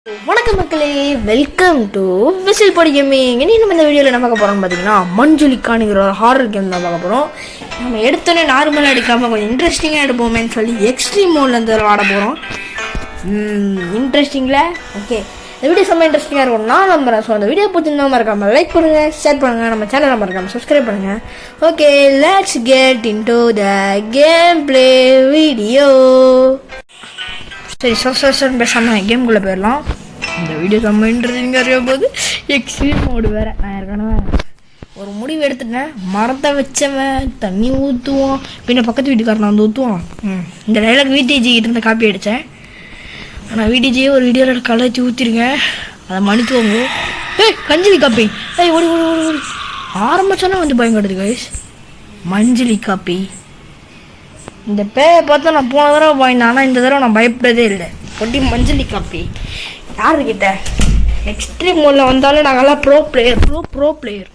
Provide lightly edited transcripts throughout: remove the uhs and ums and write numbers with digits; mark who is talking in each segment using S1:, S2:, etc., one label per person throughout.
S1: வணக்கம் மக்களே, welcome to whistle பொடி கேமிங். இனி நம்ம இந்த வீடியோவில் என்ன பார்க்க போகிறோம்னு பார்த்தீங்கன்னா மஞ்சுளிக்கானுங்கிற ஒரு ஹாரர் கேம் தான் பார்க்க போகிறோம். நம்ம எடுத்தோன்னே நார்மலாக எடுக்காமல் கொஞ்சம் இன்ட்ரெஸ்டிங்காக எடுப்போமேன்னு சொல்லி எக்ஸ்ட்ரீம் மோட்லேருந்து ஆட போகிறோம். இன்ட்ரெஸ்டிங்கில் ஓகே, இந்த வீடியோ செம்ம இன்ட்ரெஸ்டிங்காக இருக்கும்னா நம்புறேன். ஸோ அந்த வீடியோ பிடிச்சிருந்தா மறக்காமல் லைக் பண்ணுங்கள், ஷேர் பண்ணுங்கள், நம்ம சேனலை மறக்காமல் சப்ஸ்கிரைப் பண்ணுங்கள். Okay, let's get into the game play video. சரி, சொசன் பேசாமல் கேம்குள்ளே போயிடலாம். இந்த வீடியோ செம்ம இன்ட்ரெஸ்டிங்காக இருக்க போது எக்ஸ்ட்ரீம் மோடு வேறு. நான் ஏற்கனவே ஒரு முடிவு எடுத்துட்டேன். மரத்தை வச்சவன் தண்ணி ஊற்றுவான், பின்ன பக்கத்து வீட்டுக்காரன் வந்து ஊற்றுவான். இந்த டைலாக் விடிஜிக்கிட்ட இருந்து காப்பி அடித்தேன். ஆனால் விடிஜியே ஒரு வீடியோவில் கலைச்சி ஊற்றிருக்கேன். அதை மன்னித்துவாங்க. கஞ்சலி காப்பி. ஓடி ஓடி ஓடி ஓடி ஆரம்பிச்சோன்னா வந்து பயன்படுது கைஸ். மஞ்சளி காப்பி. இந்த பேயை பார்த்தா நான் போன தடவை வாங்கினேன், ஆனால் இந்த தடவை நான் பயப்படவே இல்லை. பொட்டி மஞ்சளி காப்பி யாருக்கிட்ட எக்ஸ்ட்ரீம் மோடில் வந்தாலும் நாங்கள்லாம் ப்ரோ பிளேயர்.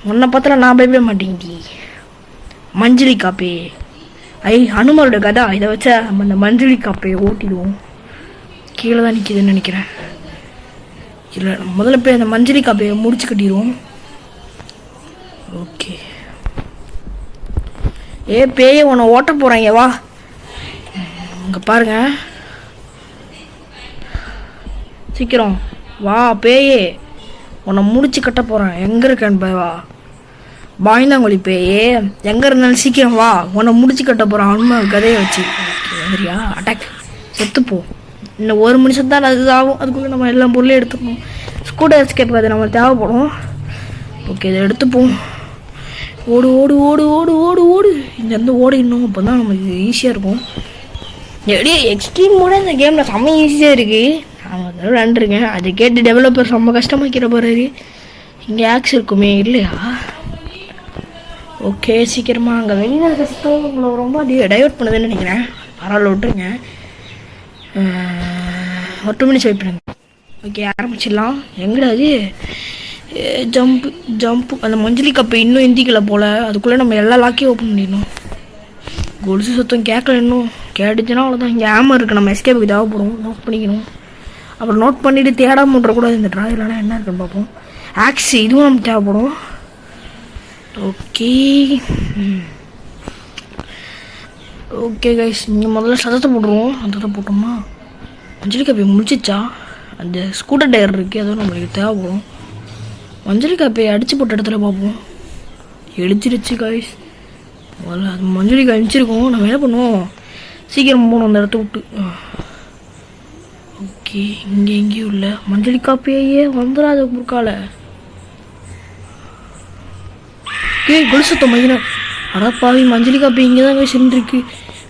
S1: உன்னை பார்த்தாலும் நான் பயப்பட மாட்டேங்கி. மஞ்சளி காப்பி ஹனுமாரோட கதா. இதை வச்சா நம்ம இந்த மஞ்சளி காப்பியை ஓட்டிடுவோம். கீழே தான் நிற்கிதுன்னு நினைக்கிறேன். இல்லை, முதல்ல போய் அந்த மஞ்சளி காப்பியை முடிச்சு கட்டிடுவோம். ஓகே, பேய உன்னை ஓட்ட போகிறாங்க, வா இங்கே பாருங்க, சீக்கிரம் வா பேயே, உன்னை முடிச்சு கட்ட போகிறேன். எங்கே இருக்கேன்னு போய் வா. பாய்ந்தாங்கொழி பேயே, எங்கே இருந்தாலும் சீக்கிரம் வா, உன்னை முடிச்சு கட்ட போகிறான். அனுமா கதையை வச்சு சரியா அட்டாக் செத்துப்போ. இன்னும் ஒரு நிமிஷம் தான் அது ஆகும். அதுக்குள்ளே நம்ம எல்லா பொருளையும் எடுத்துப்போம். ஸ்கூட்டர் எஸ்கேப் அது நம்ம தேவைப்படும். ஓகே, இதை எடுத்துப்போம். ஓடு ஓடு ஓடு ஓடு ஓடு ஓடு இங்கேருந்து ஓடிடணும். அப்போ தான் நமக்கு ஈஸியாக இருக்கும். எப்படியே எக்ஸ்ட்ரீம் மோட இந்த கேமில் செம்ம ஈஸியாக இருக்குது. நான் ஒரு விளாண்டுருக்கேன். அதை கேட்டு டெவலப்பர் செம்ம கஷ்டமாக்கிற போகிறாரு. இங்கே ஆக்ஸ் இருக்குமே இல்லையா? ஓகே, சீக்கிரமாக அங்கே வெளியில் கஷ்டம் உங்களை ரொம்ப டைவர்ட் பண்ணுதுன்னு நினைக்கிறேன். பரவாயில்ல, விட்டுருங்க. ஒரு 2 மினிட்ஸ் வெயிட் பண்ணுங்க. ஓகே, ஆரம்பிச்சிடலாம். எங்கடா அது ஜம்ப்பு அந்த மஞ்சளி கப்பை இன்னும் இந்திக்கல போல். அதுக்குள்ளே நம்ம எல்லா லாக்கையும் ஓப்பன் பண்ணிடணும். கொலுசு சத்தம் கேட்கல, இன்னும் கேட்டுச்சுன்னா அவ்வளோதான். இங்கே ஆமர் இருக்குது, நம்ம எஸ்கேப்புக்கு தேவைப்படும். நோட் பண்ணிக்கணும். அப்புறம் நோட் பண்ணிவிட்டு தேடாமல் விட்றக்கூடாது. இந்த ட்ராயர்லாம் என்ன இருக்குன்னு பார்ப்போம். ஆக்ஸ் இதுவும் நமக்கு தேவைப்படும். ஓகே ஓகே கைஸ், இங்கே முதல்ல சத்தத்தை போட்டுருவோம். சத்தத்தை போட்டோம்னா மஞ்சளி கப்பை முடிச்சிச்சா? அந்த ஸ்கூட்டர் டயர் இருக்குது, அதுவும் நம்மளுக்கு தேவைப்படும். மஞ்சளி காப்பியை அடித்து போட்ட இடத்துல பார்ப்போம். எழுச்சிருச்சு காய்ஸ். முதல்ல அது மஞ்சளி காய் அடிச்சிருக்கோம். நம்ம என்ன பண்ணுவோம், சீக்கிரம் போகணும் அந்த இடத்த விட்டு. ஓகே, இங்கே எங்கேயும் இல்லை. மஞ்சளி காப்பியே வந்துடாத குறுக்கால. கொலுசத்தம் மையின அடப்பாவி, மஞ்சளி காப்பி இங்கே தான் போய் சென்றிருக்கு.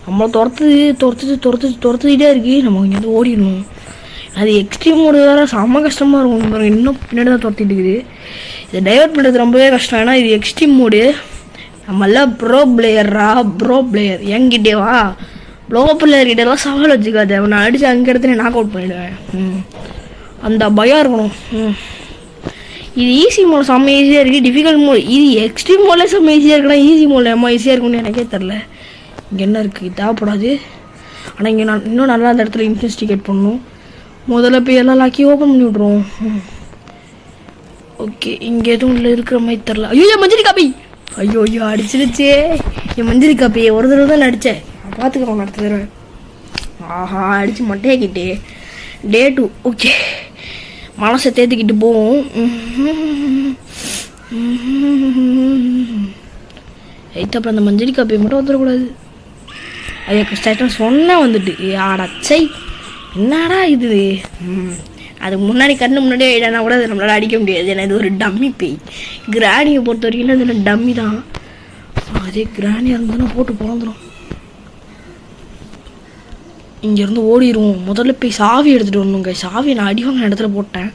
S1: நம்மளை துரத்துக்கிட்டே இருக்கு. நம்ம இங்கேருந்து ஓடிடணும். அது எக்ஸ்ட்ரீம் மோடு வேறு செம்ம கஷ்டமாக இருக்கும். பாருங்க, இன்னும் பின்னாடி தான் துரத்திட்டு இருக்குது. இதை டைவர்ட் பண்ணுறது ரொம்பவே கஷ்டம். ஏன்னா இது எக்ஸ்ட்ரீம் மோடு. நம்மளாம் ப்ரோ பிளேயர் என்கிட்டே வா. ப்ரோ பிளேயர்கிட்டலாம் சவால் வச்சுக்காது. அவனை அடித்து அங்கே இடத்துல நாக் அவுட் பண்ணிவிடுவேன். அந்த பயம் இருக்கணும். இது ஈஸி மோட் செம்ம ஈஸியாக இருக்குது. டிஃபிகல்ட் மோட் இது எக்ஸ்ட்ரீம் மோடில் செம்ம ஈஸியாக இருக்குன்னா ஈஸி மோடில் எம்மா ஈஸியாக இருக்குன்னு எனக்கே தெரில. இங்கே என்ன இருக்குது தேவைப்படாது. ஆனால் இங்கே நான் இன்னும் நல்லா அந்த இடத்துல இன்வெஸ்டிகேட் பண்ணணும். முதல்ல போய் எல்லாம் லாக்கி ஓப்பன் பண்ணி விட்ருவோம். ஓகே, இங்கே எதுவும் இல்லை இருக்கிற மாதிரி தெரில. ஐயோ, மஞ்சளி காப்பி. ஐயோ அடிச்சிருச்சே என் மஞ்சளி காப்பியை. ஒரு தடவை தான் அடித்தேன். பார்த்துக்கிறோம் அடுத்த தடவை. ஆஹா, அடித்து மட்டையாக்கிட்டே. டே 2. ஓகே, மனசை தேர்த்துக்கிட்டு போவோம். அப்புறம் அந்த மஞ்சளி காப்பியை மட்டும் வந்துடக்கூடாது. ஐயோ, ஸ்டார்டாக சொன்னால் வந்துட்டு ஆடச்சை என்னடா இது. அதுக்கு முன்னாடி கண்ணு முன்னாடியே ஆகிடானா கூட அதை நம்மளால் அடிக்க முடியாது. ஏன்னா இது ஒரு டம்மி பேய். கிராணியை பொறுத்த வரைக்கும் அதில் டம்மி தான். அதே கிராணியாக இருந்ததுன்னா போட்டு பிறந்துடும். இங்கேருந்து ஓடிடுவோம். முதல்ல போய் சாவி எடுத்துகிட்டு வரணுங்க. சாவியை நான் அடிவாங்க இடத்துல போட்டேன்.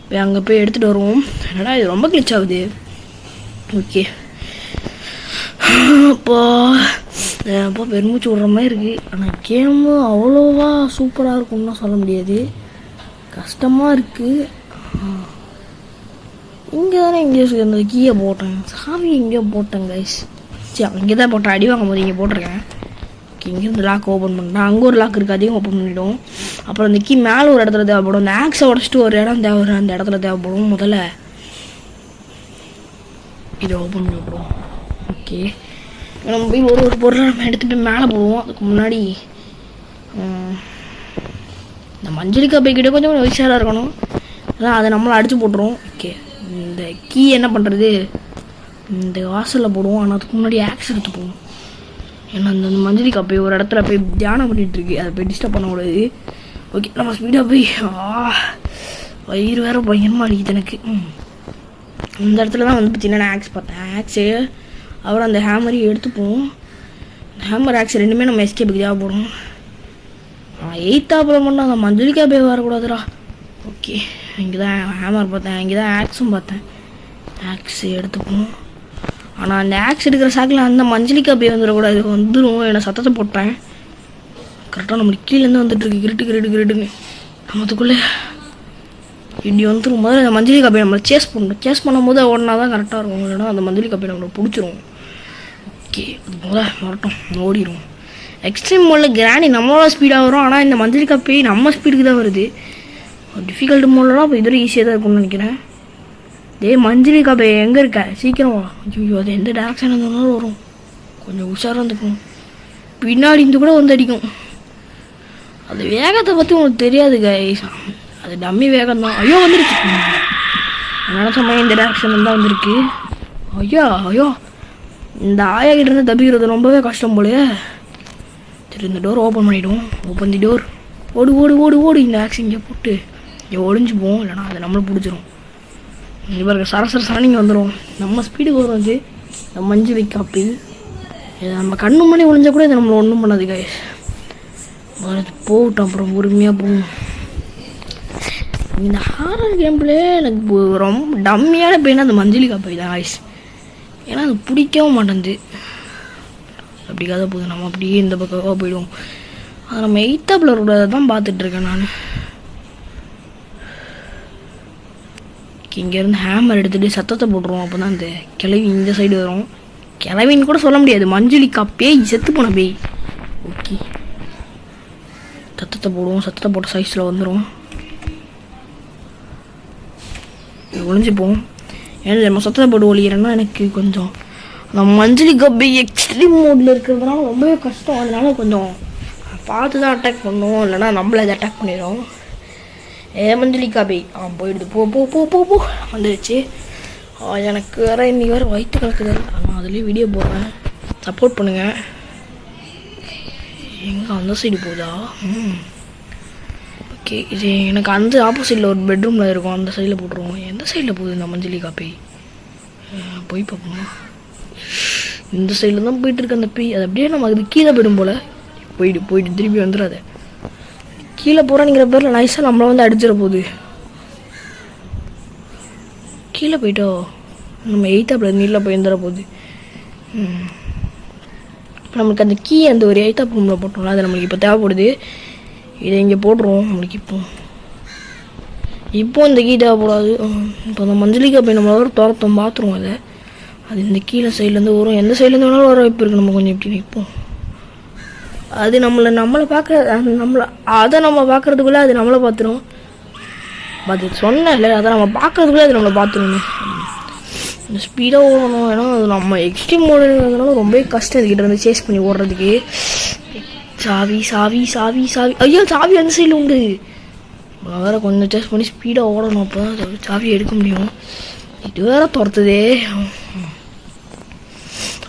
S1: போய் அங்கே போய் எடுத்துகிட்டு வருவோம். என்னடா இது ரொம்ப கிளிச் ஆகுது. ஓகே, அப்போ பெருமூச்சு விடுற மாதிரி இருக்குது. ஆனால் கேமு அவ்வளோவா சூப்பராக இருக்கும்னா சொல்ல முடியாது. கஷ்டமாக இருக்குது. இங்கே தானே எங்கேயோ அந்த கீயை போட்டேன். சாவி எங்கேயோ போட்டேன் கைஸ். சரி, அங்கே தான் போட்டேன். அடி வாங்கும் போது இங்கே போட்டிருக்கேன். இங்கேருந்து லாக் ஓப்பன் பண்ணிட்டேன். அங்கே ஒரு லாக் இருக்குது, அதையும் ஓப்பன் பண்ணிவிடும். அப்புறம் இந்த கீ மேலே ஒரு இடத்துல தேவைப்படும். இந்த ஆக்ஸை உடச்சிட்டு ஒரு இடம் தேவைப்படும், அந்த இடத்துல தேவைப்படும். முதல்ல இதை ஓப்பன் பண்ணி விடுவோம். ஓகே, நம்ம போய் ஒரு பொருளை நம்ம எடுத்துகிட்டு மேலே போடுவோம். அதுக்கு முன்னாடி இந்த மஞ்சளிக்காய் பைக்கிட்ட கொஞ்சம் வயசாக இருக்கணும், அதான் அதை நம்மளை அடித்து போட்டுருவோம். ஓகே, இந்த கீ என்ன பண்ணுறது, இந்த வாசலில் போடுவோம். ஆனால் அதுக்கு முன்னாடி ஆக்ஸ் எடுத்து போவோம். ஏன்னா அந்த மஞ்சளிக்காய் போய் ஒரு இடத்துல போய் தியானம் பண்ணிகிட்ருக்கு, அதை போய் டிஸ்டர்ப் பண்ணக்கூடாது. ஓகே, நம்ம ஸ்பீடாக போய் வயிறு வேறு பயங்கரமாக அடிக்குது எனக்கு. இந்த இடத்துல தான் வந்து பார்த்தீங்கன்னா நான் ஆக்ஸ் பார்த்தேன். ஆக்ஸு அப்புறம் அந்த ஹேமரையும் எடுத்துப்போம். ஹேமர் ஆக்ஸ் ரெண்டுமே நம்ம எஸ்கேப்புக்கு தேவைப்படும். 8th மட்டும் அந்த மஞ்சளிக்காய் போய் வரக்கூடாதுடா. ஓகே, இங்கே தான் ஹேமர் பார்த்தேன், இங்கே தான் ஆக்ஸும் பார்த்தேன். ஆக்ஸ் எடுத்துப்போம். ஆனால் அந்த ஆக்ஸ் எடுக்கிற சாக்கில் அந்த மஞ்சளிக்காய் போய் வந்துடக்கூடாது, வந்துடும். என்னை சத்தத்தை போட்டேன். கரெக்டாக நம்மளுக்கு கீழேருந்து வந்துட்டுருக்கு கிரிட்டுன்னு. நம்ம அதுக்குள்ளே இப்படி வந்துடும். முதல்ல அந்த மஞ்சளிக்காய் போய் நம்மளை சேஸ் பண்ணணும். சேஸ் பண்ணும்போது ஓடினா தான் கரெக்டாக இருக்கும், இல்லைன்னா அந்த மஞ்சளிக்காய் போய் நம்மளை பிடிச்சிரும். ஓகே, அது முதல்ல வரட்டும், ஓடிடும். எக்ஸ்ட்ரீம் மோடில் கிராணி நம்மளோட ஸ்பீடாக வரும், ஆனால் இந்த மஞ்சளிக்காய் போய் நம்ம ஸ்பீடுக்கு தான் வருது. டிஃபிகல்ட் மோட்லாம் இப்போ இதுவரை ஈஸியாக தான் இருக்கும்னு நினைக்கிறேன். மஞ்சளிக்காய் போய் எங்கே இருக்க, சீக்கிரம் வா. ஐயோ, அது எந்த டேரக்ஷன் இருந்தாலும் வரும், கொஞ்சம் உஷாராக இருந்துக்கும். பின்னாடி இருந்து கூட வந்து அடிக்கும். அது வேகத்தை பற்றி உங்களுக்கு தெரியாது கைஸ், அது டம்மி வேகம் தான். ஐயோ, வந்துருச்சு. நினச்ச மாதிரி இந்த டேரக்ஷன் தான் வந்திருக்கு. ஐயோ, இந்த ஆயா கிட்ட இருந்து தப்பிக்கிறது ரொம்பவே கஷ்டம் போலையே. சரி, இந்த டோர் ஓப்பன் பண்ணிவிடுவோம். Open the door. ஓடு. இந்த ஆக்ஸ் இங்கே போட்டு இங்கே ஒளிஞ்சு போவோம், இல்லைனா அதை நம்மளும் பிடிச்சிரும். இங்கே இருக்க சரசரசான இங்கே வந்துடும். நம்ம ஸ்பீடுக்கு வரும். அது இந்த மஞ்சளிக்காய் போய் இதை நம்ம கண்ணு முன்னாடி ஒளிஞ்சா கூட இதை நம்மளை ஒன்றும் பண்ணாது கைஸ். போகட்டும், அப்புறம் பொறுமையாக போகும். இந்த ஹாரர் கேம்ல எனக்கு ரொம்ப டம்மியான பெயின் அந்த மஞ்சளிக்காய் போய் தான் கைஸ். ஏன்னா அது பிடிக்கவும் மாட்டேங்குது. அப்படிக்காத போகுது, நம்ம அப்படியே இந்த பக்கமாக போயிடுவோம். அதை நம்ம 8th தான் பார்த்துட்ருக்கேன் நான். இங்கேருந்து ஹேமர் எடுத்துகிட்டு சத்தத்தை போட்டுருவோம். அப்போ தான் அந்த கிளவி இந்த சைடு வரும். கிளவின்னு கூட சொல்ல முடியாது, மஞ்சளிக்காய் பேய், செத்து போன பேய். ஓகே, சத்தத்தை போடுவோம். சத்தத்தை போட்ட சைஸில் வந்துடும். ஒளிஞ்சுப்போம். ஏன்னா நம்ம சத்தத்தை போட்டு ஒழிக்கிறேன்னா எனக்கு கொஞ்சம் நம்ம மஞ்சளிக்காய் பேய் எக்ஸ்ட்ரீம் மோடில் இருக்கிறதுனால ரொம்பவே கஷ்டம். அதனால கொஞ்சம் பார்த்து தான் அட்டாக் பண்ணுவோம், இல்லைனா நம்மளை அதை அட்டாக் பண்ணிடுவோம். மஞ்சளிக்காய் பேய் போயிடுது. போ வந்துடுச்சு. எனக்கு வேறு இன்னைக்கு வேறு வயிற்று கலக்குது. ஆனால் அதுலேயே வீடியோ போடுறேன், சப்போர்ட் பண்ணுங்கள். எங்கே அந்த சைடு போகுதா? ஓகே, இது எனக்கு அந்த ஆப்போசிட்டில் ஒரு பெட்ரூமில் இருக்கும், அந்த சைடில் போட்டுருவோம். எந்த சைடில் போகுது இந்த மஞ்சளிக்காய் பேய்? போய் பார்ப்போமா? இந்த சைடில் தான் போயிட்டுருக்கு அந்த பேய். அது அப்படியே நம்ம அது கீழே போயிடும் போல். போயிட்டு திருப்பி வந்துடாது. கீழே போகிறான்ங்கிற பேரில் நைஸாக நம்மளை வந்து அடிச்சிட போகுது. கீழே போயிட்டோ நம்ம 8th நீரில் போய் வந்துட போகுது. இப்போ நம்மளுக்கு அந்த கீ அந்த ஒரு 8th ரூமில் போட்டோம்ல, அது நம்மளுக்கு இப்போ தேவைப்படுது. இதை இங்கே போட்டுருவோம். நம்மளுக்கு இப்போ இந்த கீ தேவைப்படாது. இப்போ அந்த மஞ்சளிக்காய் போய் நம்மளோட துரத்தோம் பார்த்துருவோம். அது இந்த கீழே சைட்லேருந்து வரும், எந்த சைட்லேருந்து வேணாலும் வர வாய்ப்பு இருக்குது. நம்ம கொஞ்சம் இப்படி நிற்போம். அது நம்மளை பார்க்குற அதை நம்ம பார்க்குறதுக்குள்ளே அது நம்மளை பார்த்துரும். அது சொன்னேன் இல்லை, அதை நம்ம பார்க்குறதுக்குள்ளே அது நம்மளை பார்த்துருணும். இந்த ஸ்பீடாக ஓடணும். ஏன்னா அது நம்ம எக்ஸ்ட்ரீம் ஓடுறதுனால ரொம்பவே கஷ்டம் இதுக்கிட்ட இருந்து சேஸ் பண்ணி ஓடுறதுக்கு. சாவி ஐயோ, சாவி அந்த சைடில் உண்டு. நான் வேறு கொஞ்சம் சேஸ் பண்ணி ஸ்பீடாக ஓடணும், அப்போ தான் சாவியை எடுக்க முடியும். இது வேற துரத்துதே.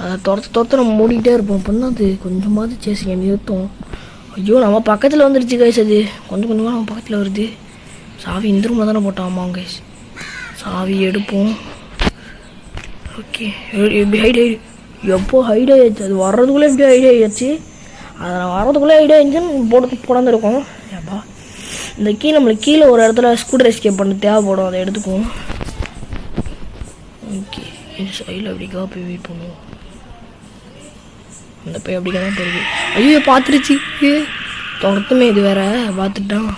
S1: அதை துரத்து நம்ம மூடிக்கிட்டே இருப்போம். அப்போ தான் அது கொஞ்சமாவது சேஸிங்க நிறுத்தும். ஐயோ, நம்ம பக்கத்தில் வந்துடுச்சு கைஸ். அது கொஞ்சம் கொஞ்சமாக நம்ம பக்கத்தில் வருது. சாவி இந்த ரூமில் தானே போட்டோம். ஆமாம் கைஸ், சாவி எடுப்போம். ஓகே, எப்படி ஹைட் எப்போ ஹைட் ஆகிடுச்சு? அது வர்றதுக்குள்ளே எப்படி ஹைட் ஆகிடுச்சு? அதை நான் வர்றதுக்குள்ளே ஹைட் ஆகிடுச்சுன்னு போடந்துருக்கோம். ஏப்பா, இந்த கீ நம்மளுக்கு கீழே ஒரு இடத்துல ஸ்கூட்டர் எஸ்கேப் பண்ண தேவைப்படும், அதை எடுத்துக்குவோம். ஓகே, இந்த சைடில் அப்படிக்கா போய் வெயிட் பண்ணுவோம். அந்த போய் அப்படிக்கா தான் போயிடுது. ஐயோ, பார்த்துருச்சு. துரத்துமே இது வேற பார்த்துட்டான்.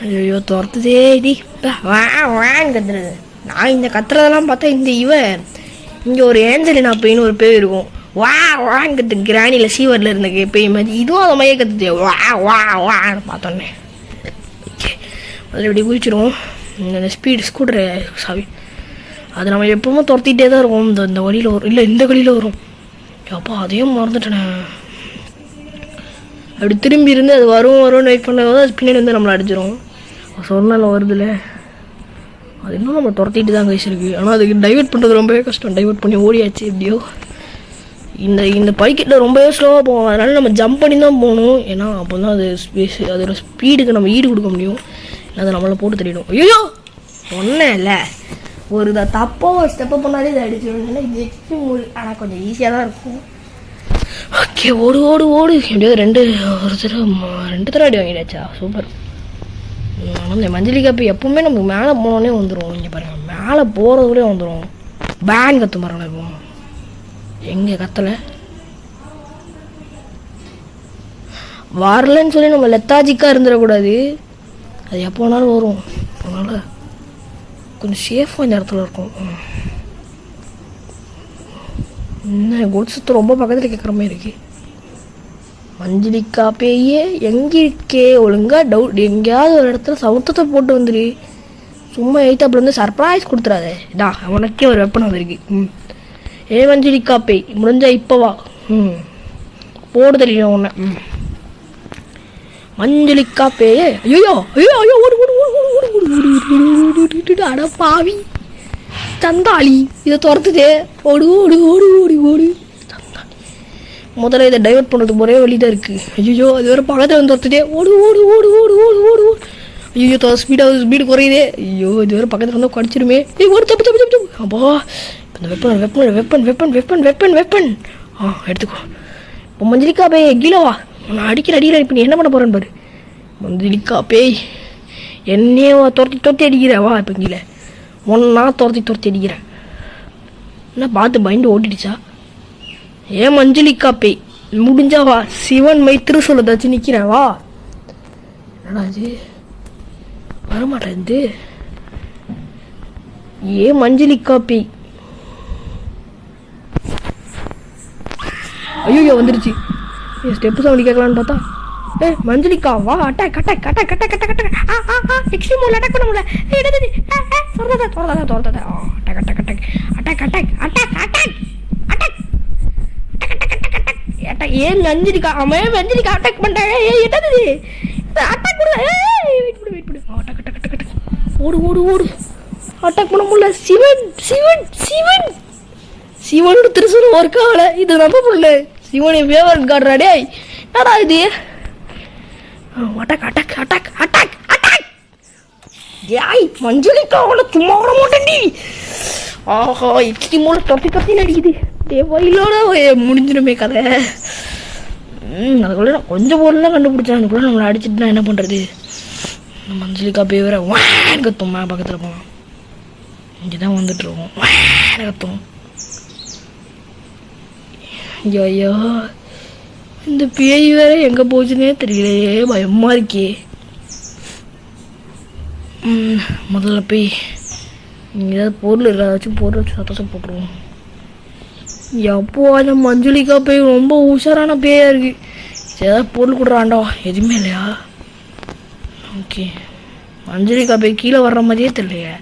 S1: ஐயோ, துரத்துதே. டி வான்னு கத்துறது. நான் இந்த கத்துறதெல்லாம் பார்த்தா இந்த இங்கே ஒரு ஏஞ்சலினா பேயின்னு ஒரு பேய் இருக்கும். வா வான்னு கற்று கிராணியில் சீவரில் இருந்த எப்பயும் மாதிரி இதுவும் அதை மைய கற்றுது வா வா வான்னு பார்த்தோன்னே. ஓகே அதில் இப்படி குதிச்சிடுவோம். இந்த ஸ்பீடு ஸ்கூட்டரு சாவி அது நம்ம எப்பவுமே துரத்திட்டே தான் இருக்கும். இந்த வழியில் வரும், இல்லை இந்த வழியில் வரும். அப்போ அதையும் மறந்துட்டேனே. அப்படி திரும்பி இருந்து அது வரும்னு வெயிட் பண்ணும்போது அது பின்னாடி வந்து நம்மளை அடிச்சிடும். சொன்னால வருதுல்ல, அது இன்னும் நம்ம துரத்திட்டு தான் கைசிருக்கு. ஆனால் அதுக்கு டைவெர்ட் பண்ணுறது ரொம்பவே கஷ்டம். டைவெர்ட் பண்ணி ஓடியாச்சு எப்படியோ. இந்த பைக்கெட்டில் ரொம்பவே ஸ்லோவாக போவோம். அதனால நம்ம ஜம்ப் பண்ணி தான் போகணும். ஏன்னா அப்போ தான் அது அதோட ஸ்பீடுக்கு நம்ம ஈடு கொடுக்க முடியும். அதை நம்மளை போட்டு தெரியிடும். ஐயோ ஒன்றும் இல்லை, ஒரு தப்பாக ஒரு ஸ்டெப்பை பண்ணாலே இதை அடிச்சிடும். இது எக்ஸ்ட்ரீம் மூல், ஆனால் கொஞ்சம் ஈஸியாக தான் இருக்கும். ஓகே ஓடு ஓடு ஓடு. எப்படியோ ரெண்டு தடவை அடி வாங்கிடாச்சா, சூப்பர். ஆனால் இந்த மஞ்சளிக்காய் போய் எப்பவுமே நமக்கு மேலே போனோடனே வந்துடும். இங்கே பாருங்கள், மேலே போகிறதுலேயே வந்துடும். பேன் கற்று பாருங்களேன். இப்போ எங்கே கத்தலை வரலன்னு சொல்லி நம்ம லெத்தாஜிக்காக இருந்துடக்கூடாது. அது எப்போ வேணாலும் வரும். அதனால் கொஞ்சம் சேஃபாக இந்த இடத்துல இருக்கும். இன்னும் குடிசத்து ரொம்ப பக்கத்தில் கேட்குற மாதிரி இருக்கு. மஞ்சளிக்காய் பேயே எங்கே இருக்கே, ஒழுங்காக டவுட் எங்கேயாவது ஒரு இடத்துல சவுத்தத்தை போட்டு வந்துடு. சும்மா எய்த்தாப்புல வந்து சர்ப்ரைஸ் கொடுத்துறாதே. டா உனக்கே ஒரு வெப்பன் வந்திருக்கு. ஏ மஞ்சளிக்காய் பேய் முடிஞ்சா இப்போ வா. போடு தெரியும் உன்னை. மஞ்சளிக்காய் பேயே. ஐயோ ஐயோ ஐயோ ஓடு ஓடு ஓடு ஓடு ஓடு. அட பாவி சந்தாளி, இதை துரத்துதே. ஓடு ஓடு ஓடு ஓடி ஓடு. முதல்ல இதை டைவர்ட் பண்ணுறதுக்கு ஒரே வழி தான் இருக்குது. ஐயோ அது வேறு பக்கத்தில் வந்து துரத்துதே. ஓடு ஓடு ஓடு ஓடு ஓடு ஓடு ஓடு. ஐயோ ஸ்பீடு குறையுதே. ஐயோ இது வேறு பக்கத்தில் வந்து கடிச்சிருமே. ஒரு தப்பு தப்பு தப்பு தப்பு. அப்போ இந்த weapon weapon weapon weapon weapon weapon weapon எடுத்துக்கோ. இப்போ மஞ்சளிக்காய் பேய் கீழே வா. நான் அடிக்கிற அடியில் இப்போ நீ என்ன பண்ண போகிறேன்னு பாரு. மஞ்சளிக்காய் பேய் என்னையே துரத்தி அடிக்கிறேன். வா இப்போ கீழே ஒன்றா துரத்தி அடிக்கிறேன். என்ன பார்த்து பயந்து ஓட்டிடுச்சா? ஏன் மஞ்சளிக்காய் பேய் முடிஞ்சா வா. சிவன் மை திருசூலை தச்சு நிற்கிறேன். வா. என்னடா இது வரமாட்டேன். ஏன் மஞ்சளிக்காய் பேய். ஐயோ வந்துருச்சு. ஸ்டெப்பு சவுண்ட் கேட்கலான்னு பார்த்தா மஞ்சளிக்கா வா. Attack attack attack attack attack attack. Extreme மோட்ல அட்டாக் பண்ண முடியல. என்னது தோறதா தோறதா தோறதா. Attack attack attack attack attack attack attack attack attack. ஏன் மஞ்சளிக்கா அவன் மஞ்சளிக்கா அட்டாக் பண்ணிட்டாங்க. என்னது அட்டாக் பண்ண. வெயிட் பண்ணு வெயிட் பண்ணு. Attack attack attack attack. ஓடு ஓடு ஓடு. அட்டாக் பண்ண முடியல. சிவன் சிவன் சிவன் சிவனோட திருசூலம் ஒர்க் ஆகல. இது நம்ப முடியல. சிவனை ஃபேவரட் கார்டா டேய். என்னடா இது? Attack attack attack attack attack. ஏய் மஞ்சளிக்கா அவளை சும்மா விட மாட்டேன்டி. ஆஹா எக்ஸ்ட்ரீமோட தொப்பி நடிக்குது. டே வயலோட முடிஞ்சிடுமே கதை. அதுக்குள்ள கொஞ்சம் பொருள் கண்டுபிடிச்சேன். அதுக்குள்ள நம்மளை அடிச்சுட்டு நான் என்ன பண்ணுறது? மஞ்சளிக்கா போய் வேற வேன் கத்தும். பக்கத்தில் போவோம். இங்கே தான் வந்துட்டுருக்கோம். வேன் கத்தும். ஐயோ இந்த பேய் வேற எங்கே போச்சுன்னே தெரியலையே. பயமாக இருக்கே. முதல்ல போய் இங்கே ஏதாவது பொருள் ஏதாச்சும் பொருள் வச்சு சத்தம் போட்டுருவோம். எப்போ அந்த மஞ்சளிக்கா பேய் ரொம்ப உஷாரான பேயாக இருக்குது. ஏதாவது பொருள் கொடுறாண்டா. எதுவுமே இல்லையா? ஓகே மஞ்சளிக்கா பேய் கீழே வர்ற மாதிரியே தெரியலையே.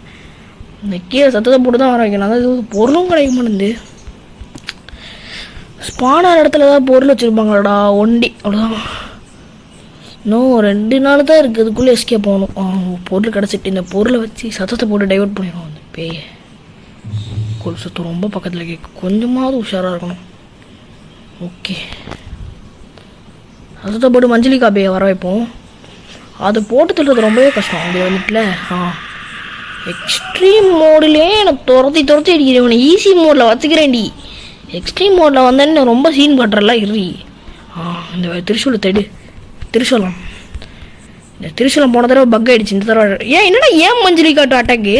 S1: இந்த கீழே சத்தத்தை போட்டு தான் வர வைக்கணும். அதாவது பொருளும் கிடைக்க மாட்டேங்குது. ஸ்பானான இடத்துல தான் பொருள் வச்சுருப்பாங்களாடா. ஒண்டி அவ்வளோதான். இன்னும் 2 நாள் தான் இருக்குது. அதுக்குள்ளே எஸ்கேப் போகணும். பொருள் கிடச்சிட்டு இந்த பொருளை வச்சு சத்தத்தை போட்டு டைவர்ட் பண்ணிடுவோம். அந்த பேயை கொலுசத்து ரொம்ப பக்கத்தில் கேட்கும். கொஞ்சமாவது உஷாராக இருக்கணும். ஓகே சத்தத்தை போட்டு மஞ்சளிக்கா பேயை வர வைப்போம். அது போட்டு தள்ளுறது ரொம்பவே கஷ்டம். அப்படி வந்துட்டுல எக்ஸ்ட்ரீம் மோடிலே எனக்கு துரத்தி அடிக்கிறேன். இவனை ஈஸி மோடில் வச்சுக்கிறேன்டி. எக்ஸ்ட்ரீம் மோடில் வந்தேன்னு ரொம்ப சீன் பண்ணுறல. இறி இந்த திருசூலை தேடு. திருசூலம் இந்த திருசூலம் போன தடவை பக் ஆகிடுச்சு. இந்த தடவை ஏன் என்னடா ஏன் மஞ்சளிக்காட்டு அட்டாக்கு?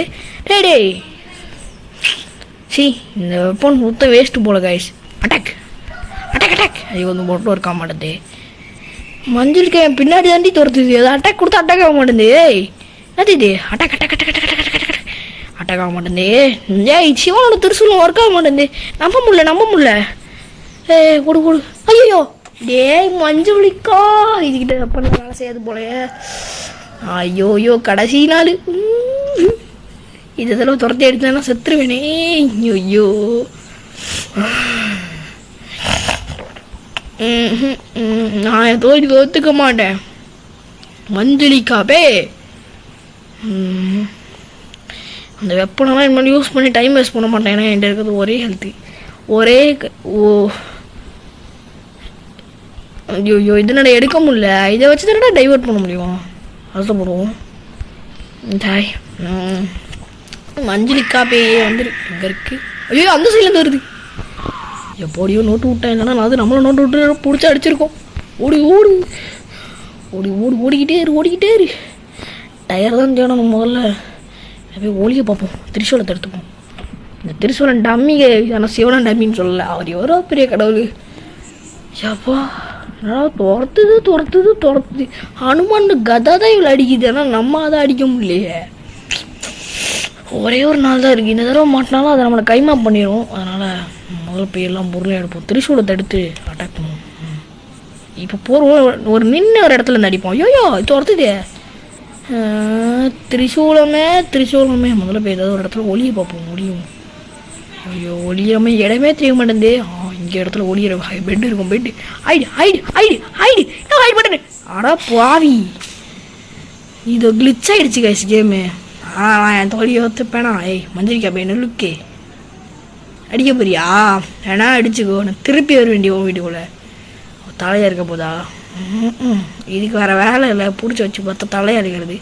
S1: டே சி இந்த வெப்பன் சுத்த வேஸ்ட்டு போல கைஸ். Attack attack attack. அது வந்து மட்டும் இருக்க மாட்டேது. மஞ்சளுக்கு என் பின்னாடி தாண்டி துரத்துது. அது அட்டாக் கொடுத்து அட்டாக் ஆக மாட்டேங்குது. ஏய் என்னது இது? Attack attack attack attack attack attack ஆக மாட்டேங்குது. ஏய் சிவனோட திருசூலம் ஒர்க் ஆக மாட்டேங்குது. நம்ப முடியல. ஓடு ஓடு. ஐயோ டேய் மஞ்சுளிக்கா, இதுக்கிட்ட அப்போ நான் வேலை செய்யாது போலையே. ஐயோயோ கடைசி நாள் இதெல்லாம் துரத்தி எடுத்தேன்னா செத்துருவேனே. ஐயோ நான் தோத்துக்க மாட்டேன் மஞ்சுளிக்காவே. அந்த வெப்பனெல்லாம் இனிமேல் யூஸ் பண்ணி டைம் வேஸ்ட் பண்ண மாட்டேன். ஏன்னா என்கிட்ட இருக்கிறது ஒரே ஹெல்த்து, ஒரே ஐயோ இது நான் எடுக்க முடியல. இதை வச்சு தானே டைவர்ட் பண்ண முடியும். அவசரப்படுவோம். தாய் மஞ்சுளிக்கா பேயே வந்துரு. எங்கே இருக்கு? ஐயோ அந்த சைட்லேருந்து வருது. எப்படியோ நோட்டு விட்டேன். இல்லைன்னா நான் அது நம்மளை நோட்டு விட்டு பிடிச்சி அடிச்சிருக்கோம். ஓடி ஓடு ஓடி ஓடி ஓடிக்கிட்டே இரு. டயர் தான் தேடணும் முதல்ல. அப்படியே ஒளியை பார்ப்போம். திரிசூலத்தை எடுத்துப்போம். இந்த திரிசூலன் டம்மிங்க, ஆனால் சிவனன் டம்மின்னு சொல்லலை. அவர் எவ்வளோ பெரிய கடவுள். ஏப்பா துரத்துது. ஹனுமான் கதா தான் இவ்வளோ அடிக்குது. ஆனால் நம்ம அதை அடிக்க முடியலையே. ஒரே ஒரு நாள் தான் இருக்குது. இந்த தடவை மாட்டினாலும் அதை நம்மளை கைமா பண்ணிடும். அதனால் முதல்ல போய் எல்லாம் பொருளை எடுப்போம். திரிசூலத்தை எடுத்து அட்டாக் பண்ணுவோம். இப்போ ஒரு நின்று ஒரு இடத்துல இருந்து அடிப்போம். ஐயோ துரத்துதே. திரிசூலமே முதல்ல போய் ஏதாவது ஒரு இடத்துல ஒளியை பார்ப்போம். ஒளியும் ஐயோ ஒளியாமல் இடமே தெரிய மாட்டேந்தே. இங்கே இடத்துல ஒளியிற பெட் இருக்கும். பெட்டு ஹைடு பண்ணு. அடா பாவி, இது கிளிச் ஆகிடுச்சு கைஸ் கேமு. என் தோழியை ஒத்துப்பேனா? மஞ்சரிக்கா போய் நெல்லுக்கே அடிக்க போறியா? ஏன்னா அடிச்சுக்கோ, நான் திருப்பி வர வேண்டிய வீட்டுக்குள்ளே தலையாக இருக்க போதா? இதுக்கு வேறு வேலை இல்லை. பிடிச்சி வச்சு பார்த்தா தலையாக இருக்கிறது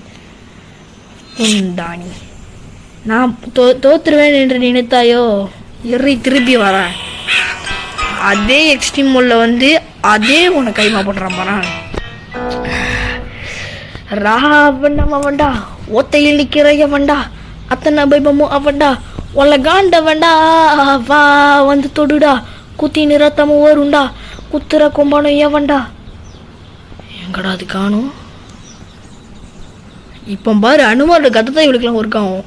S1: உண்டானி. நான் தோத்துருவேன் என்று நினைத்தாயோ? திருப்பி வரேன். அதே எக்ஸ்ட்ரீம் மோடில் அதே உன்னை கைமா போட்டுறான் பாரா. ராவண அவன்டா, ஒத்தையில் நிற்கிறைய வண்டா, அத்தனை பைபமும் அவன்டா, ஒலகாண்ட வண்டா, வா தொடுடா, குத்தி நிறத்தமும் வருண்டா, குத்துற கொம்பானும் எவன்டா. எங்கடா அது காணும்? இப்போ பாரு அனுமாரோட கதை தான் இவளுக்கெல்லாம் ஒர்க் ஆகும்.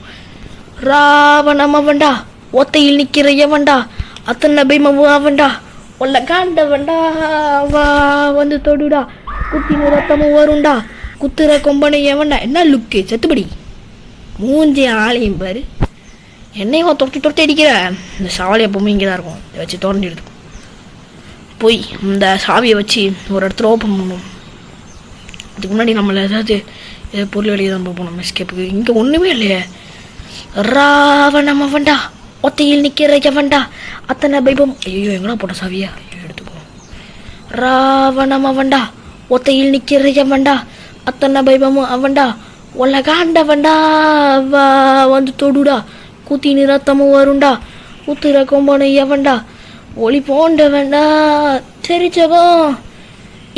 S1: ராவணம் அவன்டா, ஒத்தையில் நிற்கிறைய வண்டா, அத்தனை பைபமும் அவன்டா, ஒலகாண்ட வண்டா, வா தொடுடா, குத்தி நிறத்தமும் வருண்டா, குத்துற கொம்பனை எவன்டா. என்ன லுக்கு செத்துப்படி மூஞ்சி ஆளையும் பாரு. என்னையும் தொட்டி அடிக்கிற. இந்த சாவலி எப்பவுமே இங்கே தான் இருக்கும். இதை வச்சு தோண்டி எடுத்து போய் இந்த சாவியை வச்சு ஒரு இடத்துல ஓப்பன் பண்ணணும். அதுக்கு முன்னாடி நம்மளை ஏதாவது பொருள் வெளியே தான் போகணும் எஸ்கேப்புக்கு. இங்கே ஒன்றுமே இல்லையே. ராவணம் அவன்டா, ஒத்தையில் நிற்கிறவன்டா, அத்தனை பைபம். ஐயோ எங்கடா போட்ட சாவியா? எடுத்துக்கோ. ராவணம் அவன்டா, ஒத்தையில் நிற்கிறவன்டா, அத்தனை பைபமும் அவன்டா, ஒலகாண்டவன்டா, வா தொடுடா, குத்தி நிறத்தமும் வருண்டா, குத்துற கொம்பனை எவன்டா, ஒளி போண்டவன்டா, தெரிச்சகம்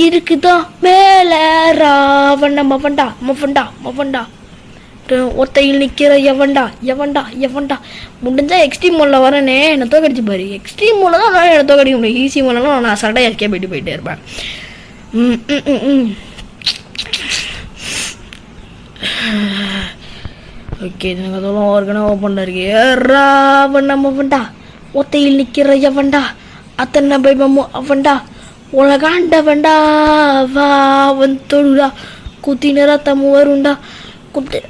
S1: இருக்குதான் மேல. ராவணம் அவன்டா, மவன்டா, ஒத்தையில் நிற்கிற எவன்டா. முடிஞ்சா எக்ஸ்ட்ரீம் மோடில் வரனே என்னை தோக்கடிச்சு பாரு. எக்ஸ்ட்ரீம் மோடில் தான் என்னை தோக்கடிக்க முடியும். ஈஸி மோடலாம் நான் சட்டையாக இருக்கே போயிட்டே இருப்பேன். ஓகே எனக்கு அதெல்லாம் ஓர்கனா ஓப்பன் இருக்கு. ராவணம் அவன்டா, ஒத்தையில் நிற்கிற எவன்டா, அத்தனை பைபமும் அவன்டா, உலகாண்டவன்டா, வா தொடுடா, குத்தி நிறத்தமும் வருண்டா, குத்து.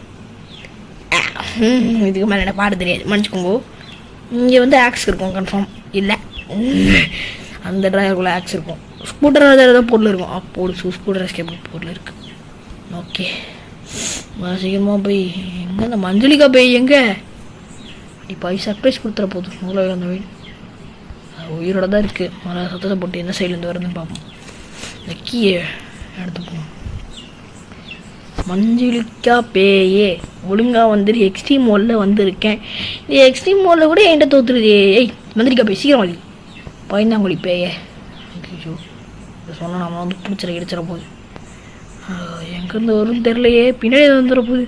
S1: இதுக்கு மேலே எனக்கு பாட தெரியாது, மன்னிச்சுக்கோங்க. இங்கே ஆக்ஸ் இருக்கும் கன்ஃபார்ம். இல்லை அந்த டிரைவருக்குள்ளே ஆக்ஸ் இருக்கும். ஸ்கூட்டர் ஏதாவது பொருள் இருக்கும். அப்போது ஸ்கூட்டர் எஸ்கேப் பொருள் இருக்குது. ஓகே சீக்கிரமாக போய் எங்கே இந்த மஞ்சளிக்கா போய் எங்கே இப்போ சர்ப்ரைஸ் கொடுத்துற போதும். உங்களை அந்த வீடு உயிரோட தான் இருக்குது. மழை சத்தத்தை போட்டு எந்த சைட்லேருந்து வருதுன்னு பார்ப்போம். இந்த கீயை எடுத்துப்போம். மஞ்சளிக்கா பேயே ஒழுங்காக எக்ஸ்ட்ரீம் மோடில் வந்திருக்கேன். இந்த எக்ஸ்ட்ரீம் மோடில் கூட என்கிட்ட தோத்துருது. மந்திரிக்கா போய் சீக்கிரம் வழி பயந்தாங்குழி பேயே. ஐயோ இதை சொன்னால் நம்ம பிடிச்சிட போகுது. எங்கேருந்து வரும்னு தெரிலையே. பின்னாடி வந்துடுற போகுது.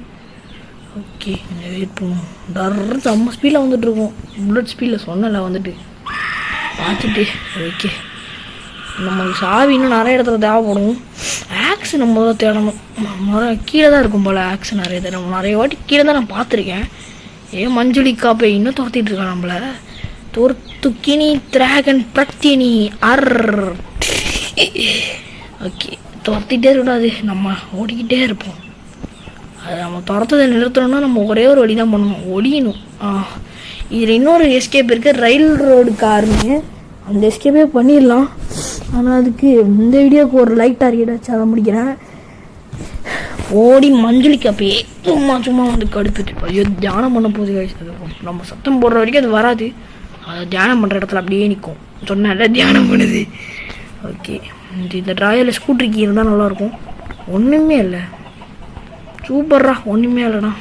S1: ஓகே வெயிட் பண்ணுவோம். டர்ரு செம்ம ஸ்பீடில் வந்துட்டுருக்கோம். புல்லட் ஸ்பீடில் சொன்னல பார்த்துட்டு. ஓகே நம்மளுக்கு சாவி இன்னும் நிறைய இடத்துல தேவைப்படும். ஆக்ஸ் நம்ம தான் தேடணும். கீழே தான் இருக்கும் போல் ஆக்ஸ் நிறைய தேடணும். நிறைய வாட்டி கீழே தான் நான் பார்த்துருக்கேன். மஞ்சளிக்கா போய் இன்னும் துரத்திட்டு இருக்கான் நம்மளை. தோர்த்துக்கினி டிராகன் பிரக்தினி அர். ஓகே, துரத்திட்டே இருக்கக்கூடாது, நம்ம ஓடிக்கிட்டே இருப்போம். அது நம்ம துரத்ததை நிறுத்தணும்னா நம்ம ஒரே ஒரு வழி தான் பண்ணணும், ஒடியணும். இதில் இன்னொரு எஸ்கேப் இருக்குது, ரயில் ரோடு காருன்னு. அந்த எஸ்கேப்பே பண்ணிடலாம். ஆனால் அதுக்கு இந்த வீடியோவுக்கு ஒரு லைக் டார்கெட் வச்சு அதை முடிக்கிறேன். ஓடி மஞ்சளிக்கு அப்பயே சும்மா வந்து கடுத்துட்டு ஐயோ தியானம் பண்ண போது நம்ம சத்தம் போடுற வரைக்கும் அது வராது. அது தியானம் பண்ணுற இடத்துல அப்படியே நிற்கும். சொன்னால தியானம் பண்ணுது. ஓகே, இந்த ட்ராயரில் ஸ்கூட்ரு கீ இருந்தால் நல்லாயிருக்கும். ஒன்றுமே இல்லை, சூப்பர்ரா, ஒன்றுமே இல்லைடா.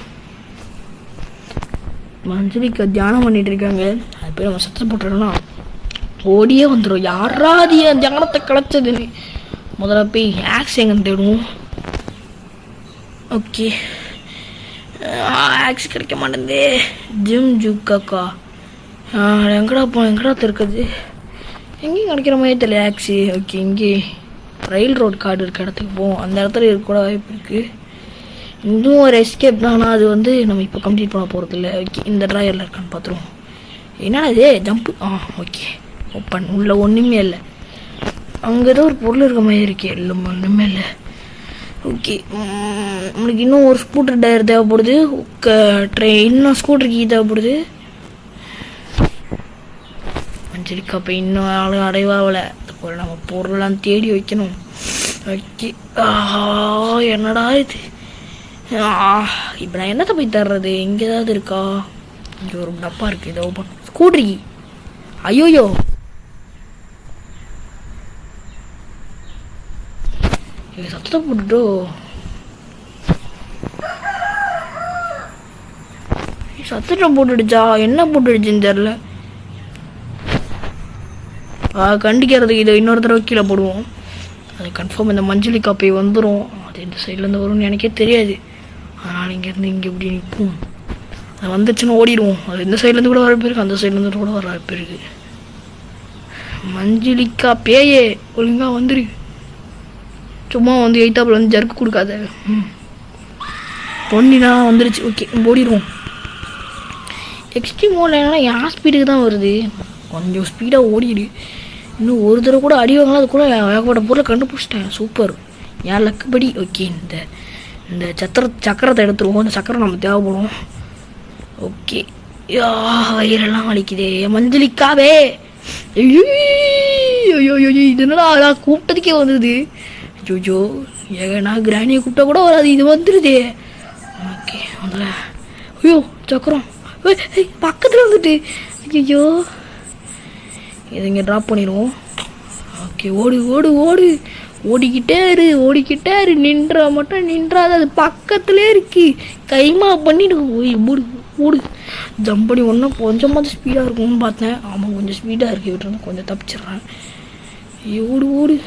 S1: மஞ்சளிக்கு தியானம் பண்ணிட்டு இருக்காங்க. அது போய் நம்ம சத்தம் போட்டுறோம்னா ஓடியே வந்துடும். யாராவது என் தியானத்தை கலைச்சதுன்னு முதல்ல போய் ஆக்ஸ் எங்கே தேடுவோம். ஓகே, ஆக்ஸ் கிடைக்க மாட்டேங்குது. ஜிம் ஜூக்காக்கா எங்கடா இருக்குது, எங்கேயும் கிடைக்கிற மாதிரி தெரியல ஆக்ஸு. ஓகே, இங்கே ரயில் ரோடு கார்டு இருக்க இடத்துக்கு போவோம். அந்த இடத்துல இருக்க வாய்ப்பு இருக்குது. இதுவும் ஒரு எஸ்கேப் தான். ஆனால் அது வந்து நம்ம இப்போ கம்ப்ளீட் பண்ண போகிறது இல்லை. ஓகே, இந்த ட்ராயரில் இருக்கான்னு பார்த்துருவோம். என்னடா இது ஜம்ப்பு? Okay, open. உள்ளே ஒன்றுமே இல்லை. அங்கே ஏதோ ஒரு பொருள் இருக்க மாதிரி இருக்கு. இல்லை, ஒன்றுமே இல்லை. ஓகே, நம்மளுக்கு இன்னும் ஒரு ஸ்கூட்டர் டயர் தேவைப்படுது. இன்னும் ஸ்கூட்டர் கீ தேவைப்படுது. மஞ்சளிக்கா இப்போ இன்னும் ஆளும் அடைவாகல. அதுபோல் நம்ம பொருளெலாம் தேடி வைக்கணும். ஓகே, என்னடா இது? இப்போ நான் என்னத்தை போய் தர்றது? இங்கே ஏதாவது இருக்கா? இங்கே ஒரு டப்பா இருக்குது, இதை ஓப்பன். Scooter key. ஐயோயோ, சத்தத்தை போட்டுட்டோ. சத்தத்தை போட்டுடுச்சா? என்ன போட்டுடுச்சுன்னு தெரில. கண்டிக்கிறதுக்கு இதை இன்னொரு தடவை கீழே போடுவோம். அது கன்ஃபார்ம் இந்த மஞ்சளிக்கா போய் வந்துடும். அது இந்த சைட்லேருந்து வரும்னு எனக்கே தெரியாது. அதனால் இங்கேருந்து இங்கே இப்படி நிற்போம். அது வந்துச்சுன்னு ஓடிடுவோம். அது இந்த சைட்லேருந்து கூட வர போயிருக்கு, அந்த சைட்லேருந்து கூட வர போயிருக்கு. மஞ்சளிக்கா பேயே ஒழுங்காக வந்துரு. சும்மா வந்து எயித்தாப்பில் வந்து ஜர்க்கு கொடுக்காத. பொன்னினா வந்துருச்சு. ஓகே, ஓடிடுவோம். எக்ஸ்ட்ரீம் மோடில் என்னன்னா என் ஸ்பீடுக்கு தான் வருது. கொஞ்சம் ஸ்பீடாக ஓடிடு. இன்னும் ஒரு தடவை கூட அடி வாங்கலாம். அது கூட ஏகப்பட்ட பொருளை கண்டுபிடிச்சிட்டேன். சூப்பர், என் லக்குப்படி. ஓகே, இந்த சக்கரத்தை எடுத்துருவோம். இந்த சக்கரம் நம்ம தேவைப்படும். ஓகே, வயிறெல்லாம் வலிக்குதே. மஞ்சளிக்காவே ஐயோ, இது என்னடா அதான் கூப்பிட்டதுக்கே வந்தது. ஐயோ, நான் கிராணியை கூப்பிட்டா கூட வராது, இது வந்துடுதே. ஓகே, அதில் ஐயோ சக்கரம் பக்கத்தில் வந்துட்டு. ஐயோ, இது இங்கே ட்ராப் பண்ணிடுவோம். ஓகே, ஓடு ஓடிக்கிட்டே இரு. நின்றாது, அது பக்கத்துலேயே இருக்கு. கைமா பண்ணிட்டு ஓடு ஜம்ப் பண்ணி. ஒன்றும் கொஞ்சமாவது ஸ்பீடாக இருக்கும்னு பார்த்தேன். ஆமாம், கொஞ்சம் ஸ்பீடாக இருக்கு. விட்டுருந்து கொஞ்சம் தப்பிச்சிட்றேன். ஓடு.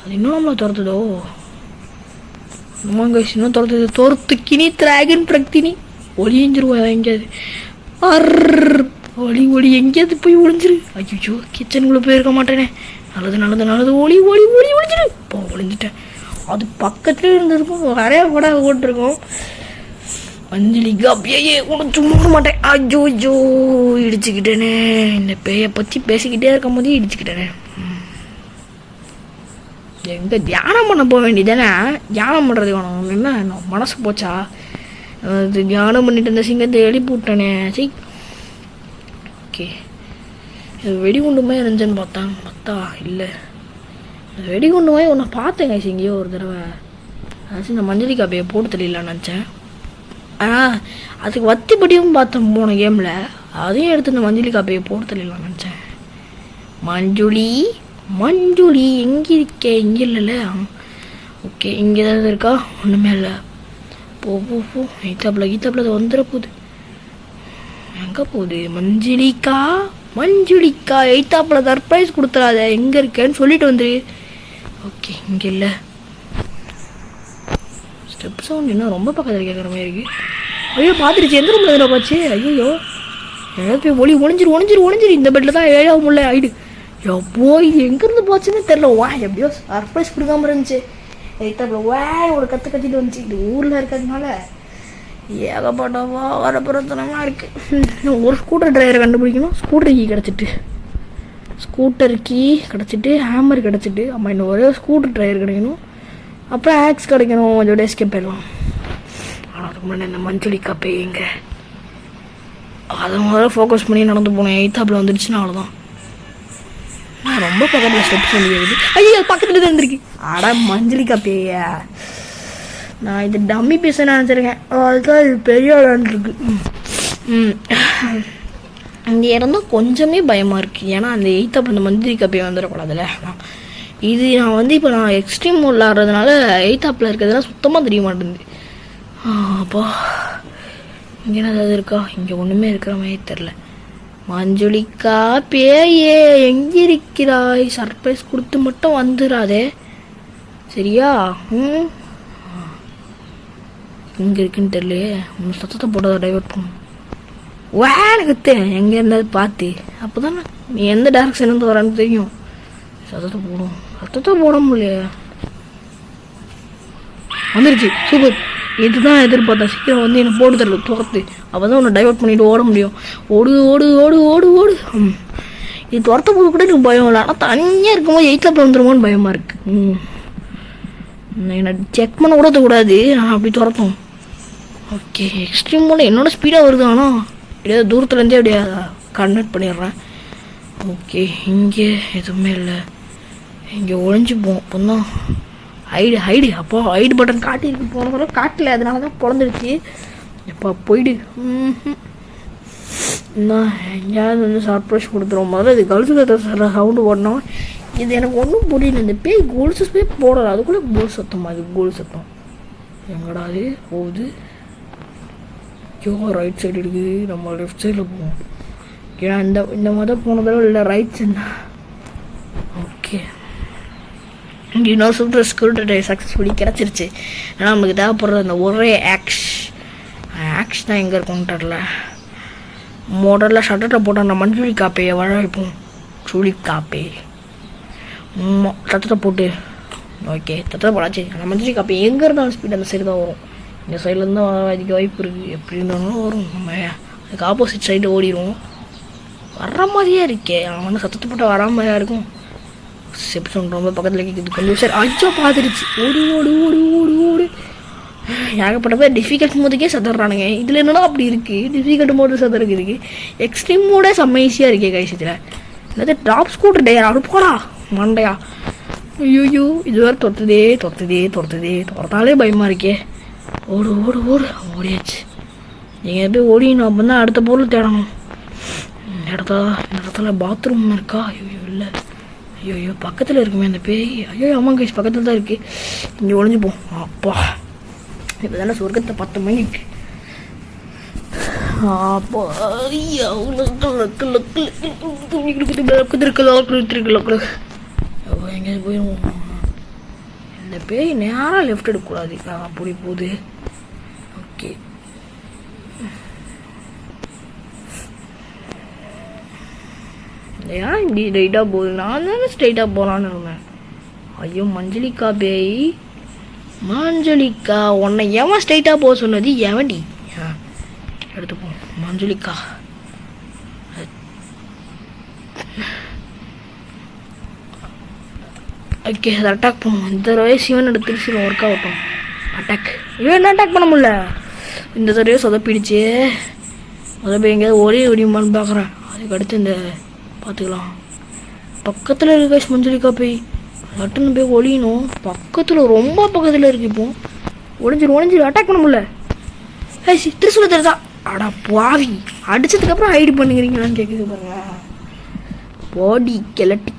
S1: அது இன்னும் நம்மளை துரத்துதோ? ஆமாங்க, இன்னும் துரத்துது. தோர்த்துக்கினி டிராகன் பிரக்தினி. ஒளிஞ்சிருவா எங்கேயாவது. ஒளி எங்கேயாவது போய் ஒளிஞ்சிரு. ஐயோ, கிச்சனுக்குள்ளே போயிருக்க மாட்டேனே. நல்லது. ஒளி ஒளிஞ்சிரு. இப்போ ஒளிஞ்சிட்டேன். அது பக்கத்துலேயே இருந்திருக்கும். நிறைய படம் ஓட்டிருக்கோம். மஞ்சளிக்கா பேயே உனக்கு சும்மா மாட்டேன். ஐயோ, இடிச்சுக்கிட்டேனே. இந்த பேயை பற்றி பேசிக்கிட்டே இருக்கும் போதே இடிச்சுக்கிட்டேனே. எங்கே தியானம் பண்ண போக வேண்டியதானே? தியானம் பண்ணுறது வேணும். என்ன மனசு போச்சா? அது தியானம் பண்ணிட்டு இருந்த சிங்கத்தை எழுப்பி விட்டேனே. சரி, ஓகே. இது வெடிகுண்டு மாதிரி இருந்துச்சுன்னு பார்த்தா இல்லை. வெடிகுண்டு மாதிரி ஒன்று பார்த்தேங்க எங்கேயோ ஒரு தடவை. அதாச்சும் இந்த மஞ்சளிக்கா பேயை போட்டு தெரியலான்னு நினச்சேன். ஆனால் அதுக்கு வத்திப்படியும் பார்த்தேன் போன கேமில். அதையும் எடுத்து இந்த மஞ்சளிக்கா பேயை போட்டு தெரியலான்னு நினச்சேன். மஞ்சுளி எங்கே இருக்கே? இங்கே இல்லைல்ல. ஓகே, இங்கே ஏதாவது இருக்கா? ஒன்றுமே இல்லை. போ ஈத்தாப்பில் அது வந்துட போகுது. எங்கே போகுது? மஞ்சுளிக்கா எயித்தாப்பில் சர்ப்ரைஸ் கொடுத்துறாத. எங்கே இருக்கேன்னு சொல்லிட்டு வந்துரு. ஓகே, இங்கே இல்லை. ஸ்டெப் சவுண்ட் இன்னும் ரொம்ப பக்கத்தில் கேட்குற மாதிரி இருக்குது. ஐயோ, பார்த்துருச்சு. எந்த ரூமில் எதில் பார்த்து? ஐயோ, ஏதாவது போய் ஒளிஞ்சிரு. இந்த பெட்டில் தான் 7ஆவது முல்லை ஆயிடு. எப்போ இது எங்கேருந்து போச்சுன்னு தெரில. எப்படியோ சர்ப்ரைஸ் கொடுக்காம இருந்துச்சு. எயித்தாப்பில் ஒரு கற்றுட்டு வந்துச்சு. இது ஊரில் இருக்கிறதுனால ஏகப்பட்ட வார பிரச்சனைலாம் இருக்குது. ஒரு ஸ்கூட்டர் டிரைவரை கண்டுபிடிக்கணும். ஸ்கூட்டர் கீ கிடச்சிட்டு, ஸ்கூட்டர் கீ கிடச்சிட்டு, ஹேமர் கிடச்சிட்டு, அம்மா இன்னும் ஒரே ஸ்கூட்டர் டிரைவர் கிடைக்கணும். அப்புறம் ஆக்ஸ் கிடைக்கணும். கொஞ்சம் எஸ்கேப் போயிடலாம். ஆனால் அதுக்கு முன்னாடி இந்த மஞ்சளிக்கா பேய்ங்க அதை முதல்ல ஃபோக்கஸ் பண்ணி நடந்து போனேன். எய்த்தாப்பில் வந்துடுச்சுன்னா அவ்வளோதான். நான் ரொம்ப பக்கத்தில் ஸ்டெப் சொல்லி வருது. ஐயோ பக்கத்தில் தான் இருந்திருக்கு. அட மஞ்சளிக்கா பேயா, நான் இது டம்மி பீஸை நினச்சிருக்கேன். அதுதான் இது பெரிய விளாண்டுருக்கு. இங்கே இருந்தால் கொஞ்சமே பயமாக இருக்குது. ஏன்னா அந்த எய்த்தாப்பில் இந்த மஞ்சளிக்கா பேய் வந்துடக்கூடாதுல்ல. இது நான் இப்போ நான் எக்ஸ்ட்ரீம் மோடில் ஆடுறதுனால எய்த்தாப்பில் இருக்கிறதுலாம் சுத்தமாக தெரிய மாட்டேங்குது. அப்போ இங்கே என்ன ஏதாவது இருக்கா? இங்கே ஒன்றுமே இருக்கிற மாதிரி தெரில. மஞ்சுளிக்கா பேயே எங்கே இருக்கிறாய்? சர்ப்ரைஸ் கொடுத்து மட்டும் வந்துடாதே சரியா? இங்கே இருக்குன்னு தெரியலையே. ஒன்று சத்தத்தை போட்டதை டைவர்ட் பண்ணும். எனக்கு தெரியும் எங்கே இருந்தாது பார்த்து. அப்போ தானே நீ எந்த டேரக்ஷன்லேருந்து வரேன்னு தெரியும். சத்தத்தை போடும். சத்தத்தை போட முடியல. வந்துருச்சு. சூப்பர். இதுதான் எதிர்பார்த்தேன். சீக்கிரம் வந்து என்னை போட்டு தரல துரத்து. அப்போ தான் உன்னை டைவர்ட் பண்ணிட்டு ஓட முடியும். ஓடு ஓடு ஓடு ஓடு ஓடு. இது துரத்த போது கூட எனக்கு பயம் இல்லை. ஆனால் தனியாக இருக்கும்போது எயித்தில் வந்துடுமோன்னு பயமாக இருக்குது. என்னை செக் பண்ண கூட கூடாது. நான் அப்படி துரத்தோம். ஓகே எக்ஸ்ட்ரீம் போல என்னோட ஸ்பீடாக வருது. ஆனால் எப்படியாவது தூரத்துலேருந்தே அப்படியே கன்வெர்ட் பண்ணிடுறேன். ஓகே இங்கே எதுவுமே இல்லை. இங்கே ஒழிஞ்சுப்போம். அப்போ தான் ஹைடு. அப்போ ஹைடு பட்டன் காட்டியிருக்கு. போன தடவை காட்டல, அதனால தான் பிறந்துடுச்சு. எப்போ போயிடு. நான் எங்கேயாவது வந்து சர்ப்ரைஸ் கொடுத்துருவோம். முதல்ல இது கழுத்து சவுண்டு போடணும். இது எனக்கு ஒன்றும் புரியல. இந்த பேய் கோல்ஸு போய் போடலை. அதுக்குள்ளே கோல் சத்தமா? அது கோல் சத்தம் எங்கடா அது போகுது? யோகா ரைட் சைடு இருக்குது. நம்ம லெஃப்ட் சைடில் போவோம். ஏன்னா இந்த மாதிரி போன தடவை இல்லை ரைட் சைடு. ஓகே இன்னொரு சூப்பர் ஸ்கூட்டர் சக்ஸஸ்ஃபுல்லி கிடச்சிருச்சு. ஏன்னா நமக்கு தேவைப்படுறது அந்த ஒரே ஆக்ஸ் தான் எங்கே இருக்கும்னு தெரில. முதல்ல ஷட்டரை போட்டு அந்த மஞ்சளி காப்பையை வர வைப்போம். சுழி காப்பே சத்தத்தை போட்டு. ஓகே சத்தத்தை போடாச்சு. அந்த மஞ்சளி காப்பை எங்கே இருந்தாலும் ஸ்பீட் அந்த சைடு தான் வரும். இந்த சைட்லேருந்து அதிக வாய்ப்பு இருக்குது. எப்படி இருந்தாலும் வரும். நம்ம அதுக்கு ஆப்போசிட் சைடு ஓடிடுவோம். வர்ற மாதிரியே இருக்கே. அவனை சத்தத்தை போட்டு வரா மாதிரியா இருக்கும். செப்ஷன் ரொம்ப பக்கத்தில் கேட்குது. கொஞ்சம் சார் அச்சோ பார்த்துருச்சு. ஓடு ஓடு ஓடு ஓடு ஓடு. ஏகப்பட்ட பேர் டிஃபிகல்ட் மோதுக்கே சத்துறானுங்க. இதில் என்னன்னா அப்படி இருக்குது. டிஃபிகல்ட் மோடு சத்துறதுக்கு இருக்குது. எக்ஸ்ட்ரீம் மோடே செம்ம ஈஸியாக இருக்கே கைசத்தில். என்னது டாப் ஸ்கூட்டர் டே அனுப்போடா மண்டையா. ஐயோ இது வேறு துரத்தாலே பயமாக இருக்கே. ஓடு ஓடு ஓடு. ஓடியாச்சு. நீங்கள் போய் ஓடிணும். அப்போ தான் அடுத்த பொருள் தேடணும். இந்த இடத்துல பாத்ரூம் இருக்கா? ஐயோ இல்லை. ஐயோ பக்கத்தில் இருக்குமே அந்த பேய். ஐயோ ஆமாம் கைஸ் பக்கத்தில் தான் இருக்குது. இங்கே ஒழிஞ்சுப்போம். அப்பா இப்போ தானே சொர்க்கத்தை 10 மணிக்கு. அப்போ எங்கேயாவது போயிடுவோம். இந்த பேய் நேராக லெஃப்ட் எடுக்கக்கூடாது. அப்படி போகுது. ஓகே ஏன் இப்படி ஸ்ட்ரைட்டாக போகுது? நான் தானே ஸ்ட்ரைட்டாக போகலான்னு இருந்தேன். ஐயோ மஞ்சளிக்கா பேய். மஞ்சளிக்கா உன்னை எவன் ஸ்ட்ரைட்டாக போக சொன்னது? எவன்டி எடுத்துப்போம். மஞ்சளிக்கா ஓகே அதை அட்டாக் பண்ணுவோம். இந்த தடவை சிவன் எடுத்துருச்சு ஒர்க் ஆகட்டும். அட்டாக். இவன் அட்டாக் பண்ண முடியல. இந்த தடவையே சொதப்பிடுச்சு. சொதப்பி எங்கேயாவது ஓடியுமான்னு பார்க்குறேன். அதுக்கு அடுத்து இந்த பார்த்துக்கலாம். பக்கத்தில் இருக்க மஞ்சளிக்கா போய் லட்டுன்னு போய் ஒழியணும். பக்கத்தில் ரொம்ப பக்கத்தில் இருக்கு. இப்போ ஒழிஞ்சிரு அட்டாக் பண்ண முடியல. திருசூல தெரியுதா? அடா பாவி அடிச்சதுக்கப்புறம் ஹைடு பண்ணுங்கிறீங்களான்னு கேட்குது பாருங்க. பாடி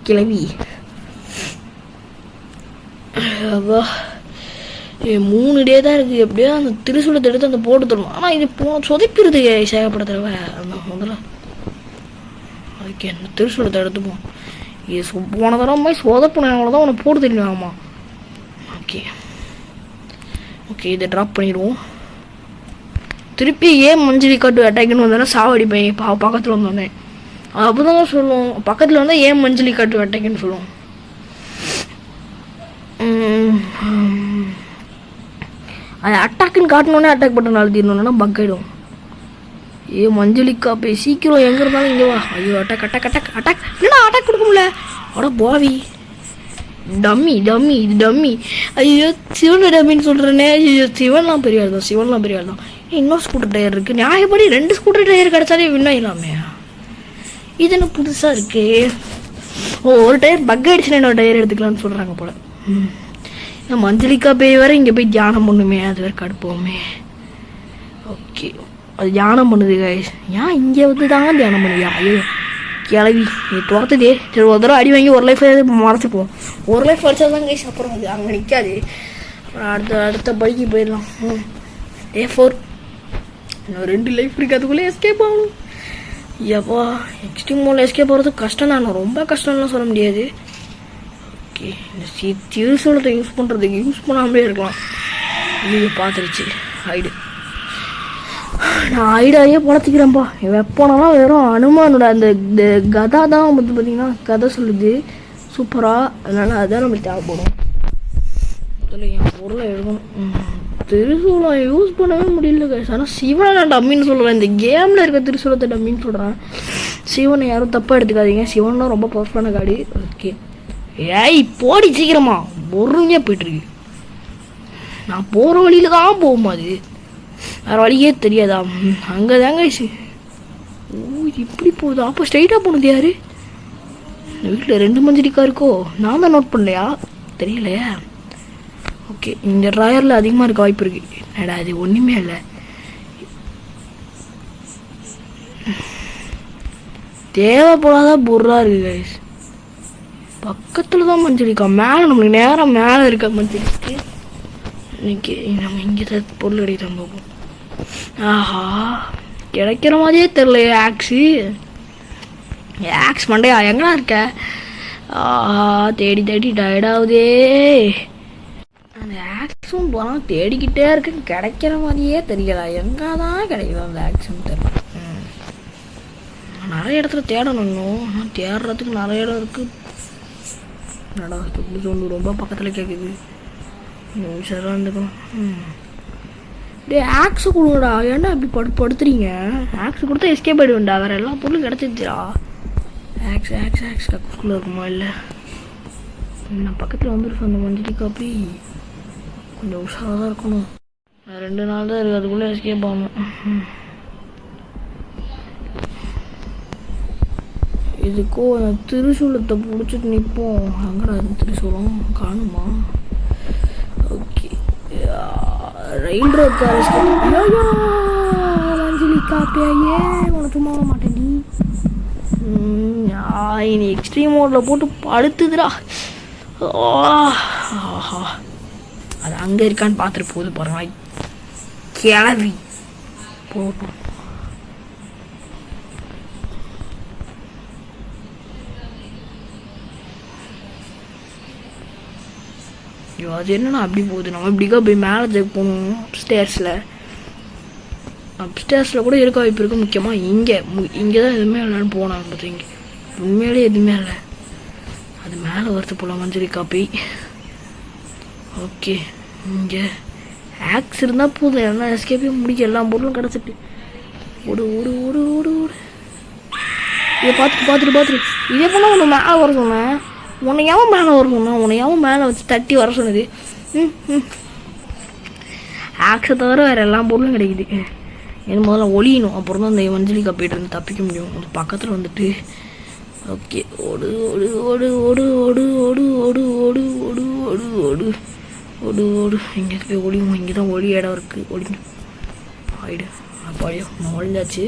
S1: கிளவி. 3 டே தான் இருக்குது. எப்படியோ அந்த திருசூலத்தை எடுத்து அந்த போட்டு தரணும். ஆனால் இது சொதப்பிடுது சேகப்பட தடவை. அந்த முதல்ல ஓகே அந்த திருசூலத்தை எடுத்துப்போம். இது போன தடவை மாதிரி சொதப்பின அவ்வளோதான் உனக்கு போட்டு தெரியும். ஆமாம் ஓகே இதை ட்ராப் பண்ணிடுவோம். திருப்பி ஏன் மஞ்சளி காட்டு அட்டாக்னு வந்தோன்னா சாவடிப்பேன். பக்கத்தில் வந்தோடனே அப்போ தான் சொல்லுவோம். பக்கத்தில் வந்தால் ஏன் மஞ்சளி காட்டு அட்டாக்னு சொல்லுவோம். அது அட்டாக்குன்னு காட்டணுன்னே அட்டாக் பட்டன் அழுத்திடணுன்னா பக் ஆகிடும். ஏ மஞ்சளிக்கா போய் சீக்கிரம் எங்கே இருந்தாலும் இங்கே வா. ஐயோ அட்டாக் அட்டாக் அட்டாக் அட்டாக் என்னடா அட்டாக் கொடுக்க முடியல. அட பாவி டம்மி டம்மி இது டம்மி. ஐயோ சிவன் டம்மின்னு சொல்கிறேனே. ஐயோ சிவன்லாம் பெரிய ஆள் தான், சிவன்லாம் பெரிய ஆள் தான். இன்னொரு ஸ்கூட்டர் டயர் இருக்குது. நியாயப்படி 2 ஸ்கூட்டர் டயர் கிடச்சாலே வின்னாயிடலாமே. இது என்ன புதுசாக இருக்கு. ஒரு டயர் பக் ஆகிடுச்சுன்னா இன்னொரு டயர் எடுத்துக்கலான்னு சொல்கிறாங்க போல். மஞ்சளிக்கா போய் வேறு இங்கே போய் தியானம் பண்ணுமே, அது வேறு கடுப்போமே. ஓகே அது தியானம் பண்ணுது கைஸ். ஏன் இங்கே வந்து தாங்க தியானம் பண்ணுவியா. ஐயோ கிளவி நீ துரத்துதே. சரி ஒரு தடவை அடி வாங்கி ஒரு லைஃப் மறைச்சிப்போம். ஒரு லைஃப் வச்சா தான் கைஸ் அப்புறம் அது அங்கே நிற்காது. அப்புறம் அடுத்த படிக்கு போயிடலாம். டே 4 இன்னும் 2 லைஃப் இருக்குது. அதுக்குள்ளே எஸ்கேப் ஆகணும். எப்பா எக்ஸ்ட்ரீம் மோடில் எஸ்கேப் போகிறது கஷ்டம் தான், ரொம்ப கஷ்டம்லாம் சொல்ல முடியாது. ஓகே இந்த திருசூலத்தை யூஸ் பண்ணுறதுக்கு யூஸ் பண்ணாமலே இருக்கலாம். இது பார்த்துருச்சு ஹைடு. நான் ஐடியாவே பழச்சிக்கிறேன்ப்பா. வெப்போனெல்லாம் வெறும் அனுமானோட அந்த கதா தான் வந்து பார்த்திங்கன்னா கதை சொல்லுது சூப்பராக. அதனால் அதுதான் நம்மளுக்கு தேவைப்படும். அதில் என் பொருளை எடுக்கணும். திருசூலம் யூஸ் பண்ணவே முடியல கைஸ். ஆனால் சிவனை நான் டம்மின்னு சொல்கிறேன். இந்த கேமில் இருக்க திருசூலத்தை டம்மின்னு சொல்கிறேன். சிவனை யாரும் தப்பாக எடுத்துக்காதீங்க. சிவனும் ரொம்ப பர்ஃபெக்டான காடி. ஓகே ஏய் போடி சீக்கிரமா பொறுமையாக போய்ட்டுருக்கு. நான் போகிற வழியில் தான் போகுமா, அது வேறு வழியே தெரியாதா. அங்கே தாங்க ஓ இப்படி போகுது. அப்போ ஸ்ட்ரைட்டாக போனது யார். வீட்டில் 2 மஞ்சளிக்கா இருக்கோ. நான் தான் நோட் பண்ணலையா தெரியலையா. ஓகே இந்த ட்ராயரில் அதிகமாக இருக்க வாய்ப்பு இருக்குது. என்னடா அது ஒன்றுமே இல்லை. தேவைப்படாத பொருளாக இருக்குது கைஸ். பக்கத்தில் தான் மஞ்சளிக்கா. மேலே நம்மளுக்கு நேரம் மேலே இருக்க மஞ்சளிக்கு. இன்னைக்கு நம்ம இங்கே தான் பொருள் அடி தான் போகும். ஆஹா கிடைக்கிற மாதிரியே தெரில. ஆக்ஸ் மண்டையா எங்கடா இருக்க. ஆஹா தேடி தேடி டயர்டாகுதே. அந்த ஆக்ஸும் போனால் தேடிக்கிட்டே இருக்கு. கிடைக்கிற மாதிரியே தெரியல. எங்கே தான் கிடைக்கல அந்த ஆக்ஸும் தெரியல. நிறைய இடத்துல தேடணும். இன்னும் ஆனால் தேடுறதுக்கு நிறைய இடம் இருக்குது. நடா இப்படி சொல்லு ரொம்ப பக்கத்தில் கேட்குது. உஷாராக இருந்துக்கணும். டே ஆக்ஸு கொடுங்கடா. ஏன்னா இப்படி படுத்துறீங்க. ஆக்ஸ் கொடுத்தா எஸ்கேப் ஆகிடுவேன்டா. வேறு எல்லா பொருளும் கிடச்சிருச்சுடா. ஆக்ஸ் ஆக்ஸ் ஆக்ஸ் கக்குள்ளே இருக்குமா இல்லை. நான் பக்கத்தில் வந்துருக்கேன். அந்த மஞ்சள் காப்பி கொஞ்சம் உஷாராக தான் இருக்கணும். 2 நாள் தான் இருக்குது. அதுக்குள்ளே எஸ்கேப் ஆகணும். இதுக்கோ திருசூலத்தை பிடிச்சிட்டு நிற்போம். அங்கடா அது திருசூலம் காணுமா. ஓகே ரயில் ரோட் காலேஜ். ஐயோ மஞ்சளிக்கா பேயே உனக்கு சும்மா மாட்டேன்டி. இனி எக்ஸ்ட்ரீம் மோடில் போட்டு படுத்துதுடா. ஆஹா அது அங்கே இருக்கான்னு பார்த்துட்டு போகுது பாருங்க கிளவி போட்டோம். ஐயோ அது என்னன்னா அப்படி போகுது. நம்ம இப்படிக்கா போய் மேலே செக் போகணும். அப்ஸ்டேர்ஸில் கூட இருக்க வாய்ப்பு இருக்குது. முக்கியமாக இங்கே தான் எதுவுமே இல்லைன்னு போனாங்க பார்த்தீங்க. உண்மையிலே எதுவுமே இல்லை. அது மேலே வருது போல மஞ்சளிக்கா போய். ஓகே இங்கே ஆக்ஸ் இருந்தால் போதும். எல்லாம் எஸ்கேப்பே முடிக்க எல்லா பொருளும் கிடச்சிட்டு ஓடு ஓடு ஓடு ஓடு ஓடு. இதை பார்த்துட்டு இதே போனால் உன்னை மேலே வர சொன்னேன். உன்னையாவும் மேலே வர சொன்னேன். உன்னையாவும் மேலே வச்சு தட்டி வர சொன்னது. ஆக்ஸை தவிர வேறு எல்லா பொருளும் கிடைக்குது. எனக்கு முதல்ல ஒளியணும். அப்புறம் தான் அந்த மஞ்சளிக்கா போய்ட்டு இருந்து தப்பிக்க முடியும். அது பக்கத்தில் வந்துட்டு ஓகே ஓடு ஓடு ஓடு ஓடு ஓடு ஓடு ஓடு ஓடு ஓடு ஓடு ஓடு ஓடு ஓடு. இங்கே போய் ஒளியும். இங்கே தான் ஒளி இடம் இருக்குது. ஒளியும் ஆயிடு. அப்பாடியோ நான் ஒழிஞ்சாச்சு.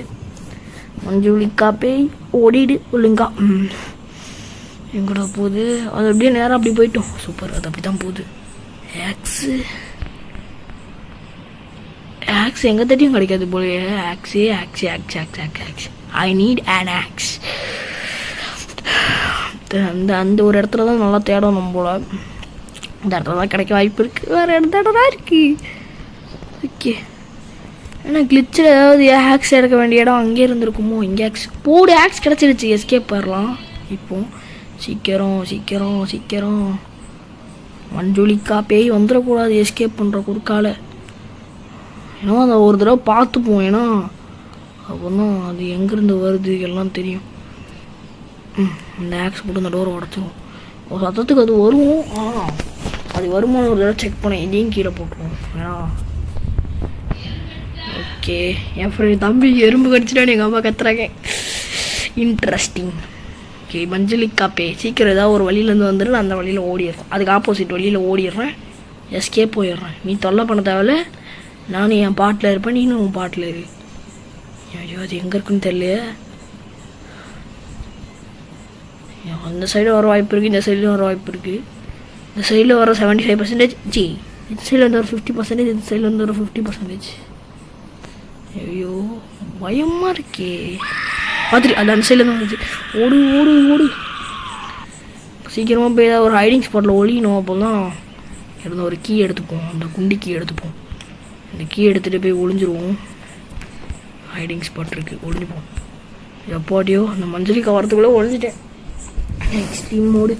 S1: மஞ்சளிக்கா போய் ஓடிடு ஒழுங்கா. எங்கூட போகுது அது அப்படியே நேரம் அப்படி போயிட்டோம். சூப்பர் அது அப்படி தான் போகுது. ஆக்ஸ் எங்கே தட்டியும் கிடைக்காது போலயே. Axe I need an axe. அந்த ஒரு இடத்துல தான் நல்லா தேடணும் போல. இந்த இடத்துல தான் கிடைக்க வாய்ப்பு இருக்குது. வேறு இடத்துல தான் இருக்குது. ஓகே ஏன்னா கிளிச்சில் ஏதாவது ஆக்ஸ் எடுக்க வேண்டிய இடம் அங்கே இருந்திருக்குமோ. இங்கே ஆக்ஸ் கிடச்சிருச்சு. எஸ்கேப் வரலாம் இப்போது. சீக்கிரம் மஞ்சளிக்கா பேய் வந்துடக்கூடாது. எஸ்கேப் பண்ணுற குறுக்கால ஏன்னா அதை ஒரு தடவை பார்த்துப்போம், ஏன்னா அப்போ தான் அது எங்கேருந்து வருது எல்லாம் தெரியும். இந்த ஆக்ஸ் போட்டு அந்த டோரை உடச்சிடும். ஒரு சத்தத்துக்கு அது வரும். அது வருமானு ஒரு தடவை செக் பண்ணேன். இதையும் கீழே போட்டுருவோம். ஏன்னா ஓகே, என் ஃப்ரெண்ட் தம்பி எறும்பு கடிச்சிட்டான்னு எங்கள் அம்மா கத்துறாங்க. இன்ட்ரெஸ்டிங். ஓகே, மஞ்சளிக்கா பே சீக்கிரம் ஏதாவது ஒரு வழியிலேருந்து வந்துட்டு நான் அந்த வழியில் ஓடிடுறேன். அதுக்கு ஆப்போசிட் வழியில் ஓடிடுறேன். எஸ்கே போயிடுறேன். நீ தொல்லை பண்ண தேவையில்ல. நானும் என் பாட்டில் இருப்பேன், நீனும் உன் பாட்டில் இரு. ஐயோ, அது எங்கே இருக்குன்னு தெரியல. அந்த சைடு வர வாய்ப்பு இருக்குது, இந்த சைட்லையும் வர வாய்ப்பு இருக்குது. இந்த சைடில் வர 75%, இந்த சைடில் வந்து ஒரு 50%, இந்த சைடில் வந்து ஒரு 50%. ஐயோ பயமாக இருக்கே. பார்த்துட்டு அது அந்த சைடில் தான் வந்துச்சு. ஓடு ஓடு ஓடு, சீக்கிரமாக போய் ஏதாவது ஒரு ஹைடிங் ஸ்பாட்டில் ஒழியணும். அப்போ தான் இருந்த ஒரு கீ எடுத்துப்போம், அந்த குண்டி கீ எடுத்துப்போம். இந்த கீ எடுத்துகிட்டு போய் ஒளிஞ்சிருவோம். ஹைடிங் ஸ்பாட் இருக்குது, ஒளிஞ்சுப்போம். எப்பாடியோ அந்த மஞ்சளிக்கா வரத்துக்குள்ளே ஒழிஞ்சிட்டேன். Extreme mode.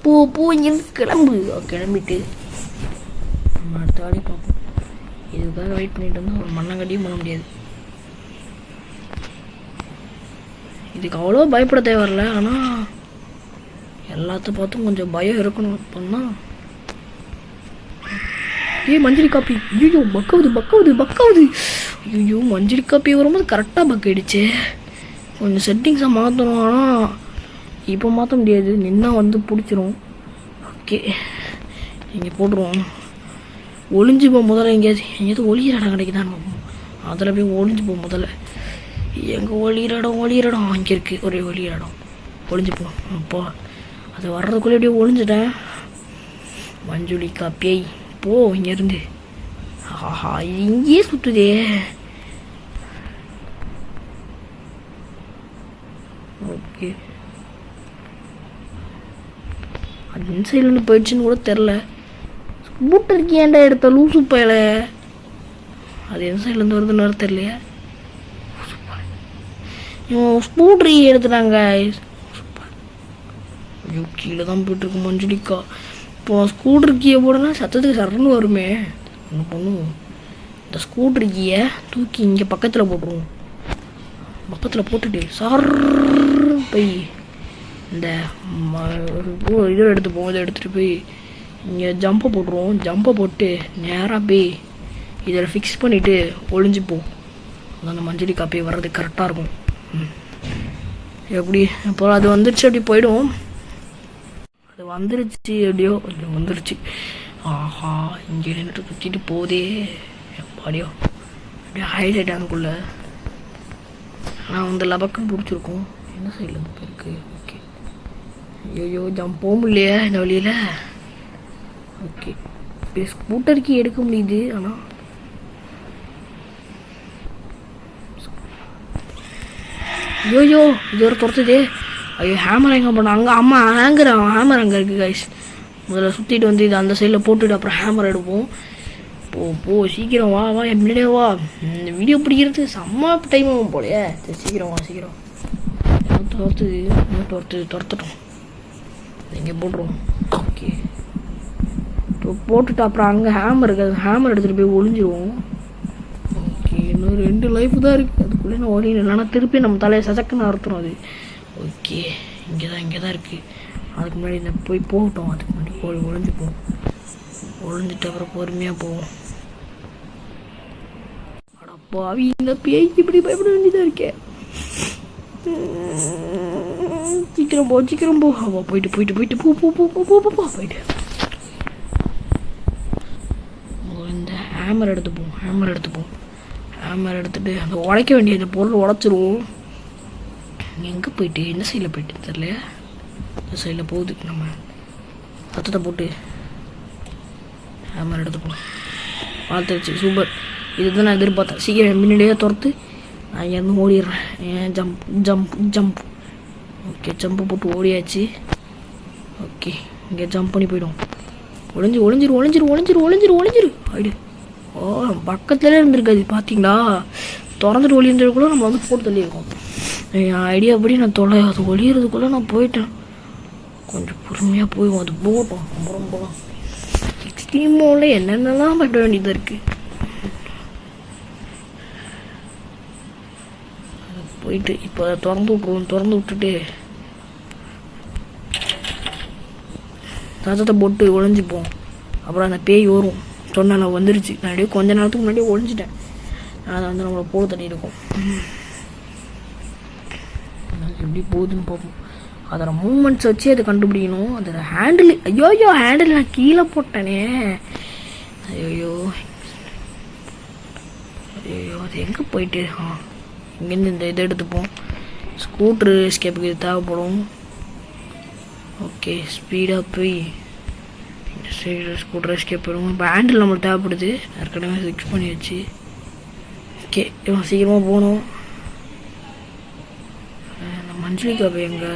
S1: போ இங்கிருந்து கிளம்பு. கிளம்பிட்டு நம்ம அடுத்த ஆடி பார்ப்போம். இதுக்காக வெயிட் பண்ணிட்டு இருந்தால் ஒரு மண்ணங்கட்டியும் பண்ண முடியாது. இதுக்கு அவ்வளோ பயப்பட தேவையில்ல, ஆனால் எல்லாத்த பார்த்தும் கொஞ்சம் பயம் இருக்கணும். அப்போன்னா மஞ்சளி காப்பி. ஐயோ பக்காவுது. ஐயோ மஞ்சளி காப்பி வரும்போது கரெக்டாக பக் ஆயிடுச்சு. கொஞ்சம் செட்டிங்ஸை மாற்றணும், ஆனால் இப்போ மாற்ற முடியாது. நின்னா வந்து பிடிச்சிரும். ஓகே, இங்கே போட்டுருவோம். ஒளிஞ்சுப்போம் முதல்ல. எங்கேயாவது ஒளியிற இடம் கிடைக்குதான்னு பார்ப்போம். அதில் போய் ஒளிஞ்சுப்போம் முதல்ல. எங்கே ஒளியிற இடம் அங்கே இருக்குது, ஒரே ஒளியிற இடம். ஒளிஞ்சுப்போம். அப்போ அது வர்றதுக்குள்ளே எப்படியோ ஒளிஞ்சிட்டேன். மஞ்சுளி காப்பியை போ இங்கேருந்து. ஆஹா, இங்கேயே சுற்றுதே. ஓகே, அது இன்சைட்லேருந்து போயிடுச்சுன்னு கூட தெரில. ஸ்கூட்டருக்கு ஏன்டா எடுத்த லூசு பயல? அது இன்சைட்லேருந்து வருதுன்னு வர தெரியலையா? ஸ்கூட்டரி எடுத்துட்டாங்க. ஐயோ, கீழே தான் போயிட்டுருக்கு மஞ்சளிக்கா. இப்போ ஸ்கூட்டர் கீயை போடனா சத்தத்துக்கு சரன்னு வருமே. ஒன்று பண்ணுவோம், இந்த ஸ்கூட்டர் கீயை தூக்கி இங்கே பக்கத்தில் போட்டுருவோம். பக்கத்தில் போட்டுட்டு சார் போய் இந்த இதை எடுத்துப்போம். இதை எடுத்துகிட்டு போய் இங்கே ஜம்பை போட்டுருவோம். ஜம்பை போட்டு நேராக போய் இதில் ஃபிக்ஸ் பண்ணிவிட்டு ஒளிஞ்சுப்போம். அந்த மஞ்சளி காப்பி வர்றது கரெக்டாக இருக்கும். எப்படி இப்போ அது வந்துருச்சு, அப்படி போயிடும். அது வந்துருச்சு, எப்படியோ கொஞ்சம் வந்துருச்சு. ஆஹா, இங்கே நின்றுட்டு சுற்றிட்டு போதே. எப்படியோ அப்படியே ஹைலைட் ஆகுக்குள்ள. ஆனால் வந்து லபக்குன்னு பிடிச்சிருக்கும். என்ன சைடில் இருந்து போயிருக்கு? ஓகே, ஐயோ ஜம்ப் போக முடியலையா இந்த வழியில்? ஓகே, இப்போ ஸ்கூட்டருக்கு எடுக்க முடியுது. ஆனால் ஐயோ இது ஒரு துரத்துதே. ஐயோ, ஹேமர் எங்கே போனோம்? அங்கே அம்மா ஹேமர் அங்கே இருக்குது கைஸ். முதல்ல சுற்றிட்டு வந்து இது அந்த சைடில் போட்டுட்டு அப்புறம் ஹேமர் எடுப்போம். போ சீக்கிரம் வா முன்னாடியே வா. இந்த வீடியோ பிடிக்கிறதுக்கு செம்ம டைம் ஆகும் போலையே. சரி சீக்கிரம் வா, சீக்கிரம். துரத்துட்டோம். இங்கே போட்டுருவோம். ஓகே, போட்டுட்டு அப்புறம் அங்கே ஹேமர் இருக்குது. ஹேமர் எடுத்துகிட்டு போய் ஒளிஞ்சிருவோம். ஓகே, இன்னும் 2 லைஃப் தான் இருக்குது. அதுக்குள்ளே நான் ஓடினேன். இல்லைனா திருப்பி நம்ம தலையை சச்சக்குன்னு அறுத்துரும் அது. ஓகே, இங்கே தான் இருக்குது. அதுக்கு முன்னாடி இந்த போகட்டும். அதுக்கு முன்னாடி ஒளிஞ்சுப்போம். ஒளிஞ்சிட்டு அப்புறம் பொறுமையாக போவோம். அடப்பாவி, இந்த பேய்க்கு இப்படி பயப்பட வேண்டியதாக இருக்கே. சீக்கிரம் போ. போயிட்டு போயிட்டு இந்த ஹேமர் எடுத்துப்போம். ஹேமர் எடுத்துட்டு அந்த உடைக்க வேண்டிய அந்த பொருள் உடச்சிருவோம். எங்கே போயிட்டு என்ன சைடில் போயிட்டு தெரியல. இந்த சைடில் போகுது. நம்ம சத்தத்தை போட்டு ஹேமர் எடுத்துப்போம். பார்த்துருச்சு, சூப்பர். இதுதான் நான் எதிர்பார்த்தேன். சீக்கிரம் முன்னாடியே துரத்து. நான் இங்கேருந்து ஓடிடுறேன். ஜம்ப். ஓகே, ஜம்ப்பு போட்டு ஓடியாச்சு. ஓகே, இங்கே ஜம்ப் பண்ணி போய்டும். ஒளிஞ்சிரு. ஆயிடு. ஓ, பக்கத்துலேயே இருந்திருக்காது பார்த்தீங்களா? திறந்துட்டு ஒளியிருந்ததுக்குள்ளே நம்ம வந்து போட்டு தள்ளியிருக்கோம். என் ஐடியா படி நான் அது ஒளியறதுக்குள்ளே நான் போயிட்டேன். கொஞ்சம் பொறுமையாக போயிடுவோம். அது போகட்டும். ரொம்ப எக்ஸ்ட்ரீம் மோடில் என்னென்னலாம் பயப்பட வேண்டியதாக இருக்குது. போயிட்டு இப்போ திறந்து விட்ருவோம். திறந்து விட்டுட்டு சத்தத்தை போட்டு ஒழிஞ்சிப்போம். அப்புறம் அந்த பேய் வரும். சொன்ன வந்துருச்சு. நான் அப்படியே கொஞ்ச நேரத்துக்கு முன்னாடியே ஒழிஞ்சிட்டேன். அதை வந்து நம்மளை போக தண்ணி இருக்கும். எப்படி போகுதுன்னு பார்ப்போம். அதோட மூமெண்ட்ஸ் வச்சு அதை கண்டுபிடிக்கணும். அதோட ஹேண்டில், ஐயோ ஹேண்டில் நான் கீழே போட்டேனே. ஐயோ ஐயோ அது எங்கே போயிட்டு இங்கேருந்து இந்த இதை எடுத்துப்போம். ஸ்கூட்ரு எஸ்கேப்புக்கு இது தேவைப்படும். ஓகே ஸ்பீடாக போய் இந்த சைடு ஸ்கூட்டர் எஸ்கேப் போயிடுவோம். இப்போ ஹேண்டில் நம்மளுக்கு தேவைப்படுது. ஏற்கனவே ஃபிக்ஸ் பண்ணியாச்சு. ஓகே இவன் சீக்கிரமாக போகணும். மஞ்சளிக்கா போய் எங்கே?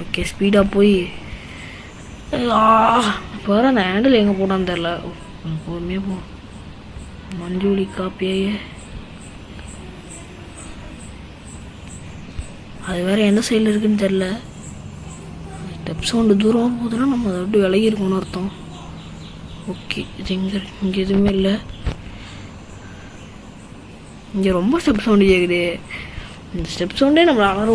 S1: ஓகே ஸ்பீடாக போய் இப்போ வர அந்த ஹேண்டில் எங்கே போட்டான்னு தெரில. பொறுமையாக போ. மஞ்சளி காப்பியே அது வேறு எந்த சைடில் இருக்குதுன்னு தெரில. ஸ்டெப் சவுண்டு தூரமாக போகுதுன்னா நம்ம அதை விட்டு விலகி இருக்கணும்னு அர்த்தம். ஓகே இது இங்கே எதுவுமே இல்லை. இங்கே ரொம்ப ஸ்டெப் சவுண்டு கேட்குது. இந்த ஸ்டெப் சவுண்டே நம்மளை அலற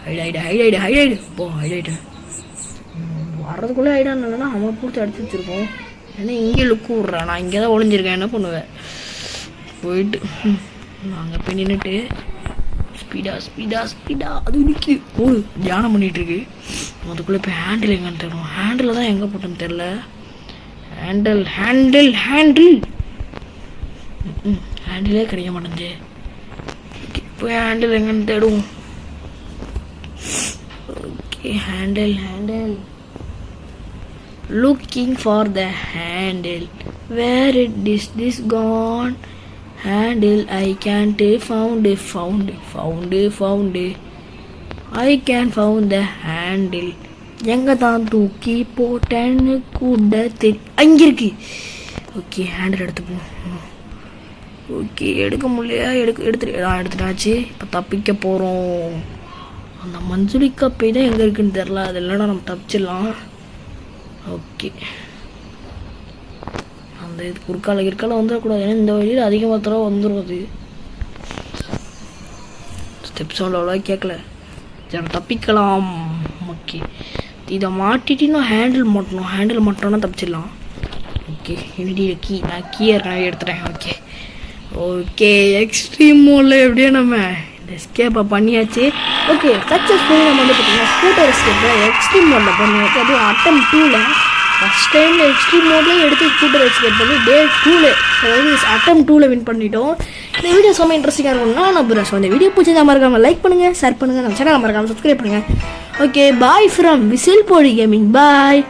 S1: ஹைலைடு போ ஹைலைட்டு வர்றதுக்குள்ளே ஹைடான்னு இல்லைன்னா அவனை பிடிச்சி அடிச்சு வச்சுருக்கோம். ஏன்னா இங்கே லுக்கு விட்றேன். நான் இங்கே தான் ஒளிஞ்சிருக்கேன். என்ன பண்ணுவேன் போயிட்டு நாங்கள் போய் நின்றுட்டு ஸ்பீடாக அது நிற்கி போடு தியானம் பண்ணிகிட்ருக்கு. அதுக்குள்ளே போய் ஹேண்டில் எங்கன்னு தெரியும். ஹேண்டில் தான் எங்கே போட்டேன்னு தெரில. ஹேண்டிலே கிடைக்க மாட்டேங்குது. போய் ஹேண்டில் எங்கன்னு தேடுவோம். Okay handle looking for the handle, where it is this gone? Handle I can't found I can found the handle. எங்கே தான் தூக்கி போட்டேன்னு கூட அங்கே இருக்கு. ஓகே ஹேண்டில் எடுத்துப்போம். ஓகே எடுக்க முடியலையா? எடுத்துட்டாச்சு. இப்போ தப்பிக்க போகிறோம். அந்த மஞ்சுளிக்கா போய் தான் எங்கே இருக்குன்னு தெரில. அது இல்லைன்னா நம்ம தப்பிச்சிடலாம். ஓகே அந்த இது குறுக்கால வந்துடக்கூடாது. ஏன்னா இந்த வழியில் அதிகமாக தடவை வந்துடும். அது ஸ்டெப் சவுண்ட் அவ்வளோ கேட்கல. சரி தப்பிக்கலாம். ஓகே இதை மாட்டிட்டு ஹேண்டில் மாட்டோன்னா தப்பிச்சிடலாம். ஓகே என்னடி கீ நான் கீயை ஏற்கனவே எடுத்துட்டேன். ஓகே எக்ஸ்ட்ரீம் மோடில் எப்படியோ நம்ம இந்த எஸ்கேப்பை பண்ணியாச்சு. ஓகே சக்ஸஸ்ஃபுல்லி நம்ம வந்து பார்த்தீங்கன்னா ஸ்கூட்டர் எஸ்கேப்பை எக்ஸ்ட்ரீம் மோடில் பண்ணியாச்சு. அதுவும் அட்டம் 2ல் ஃபஸ்ட் டைம் எக்ஸ்ட்ரீம் மோடில் எடுத்து ஸ்கூட்டர் எஸ்கேப் பண்ணி டே 2ல் அதாவது அட்டம் 2ல் வின் பண்ணிட்டோம். இந்த வீடியோ ரொம்ப இன்ட்ரெஸ்டிங்காக இருக்கும்னா நான் புராஷ். இந்த வீடியோ பிடிச்சதா மறக்காமல் லைக் பண்ணுங்கள், ஷேர் பண்ணுங்கள், நம்ம சேனலை மறக்காமல் சப்ஸ்கிரைப் பண்ணுங்கள். Okay bye from whistle Bodi gaming. Bye.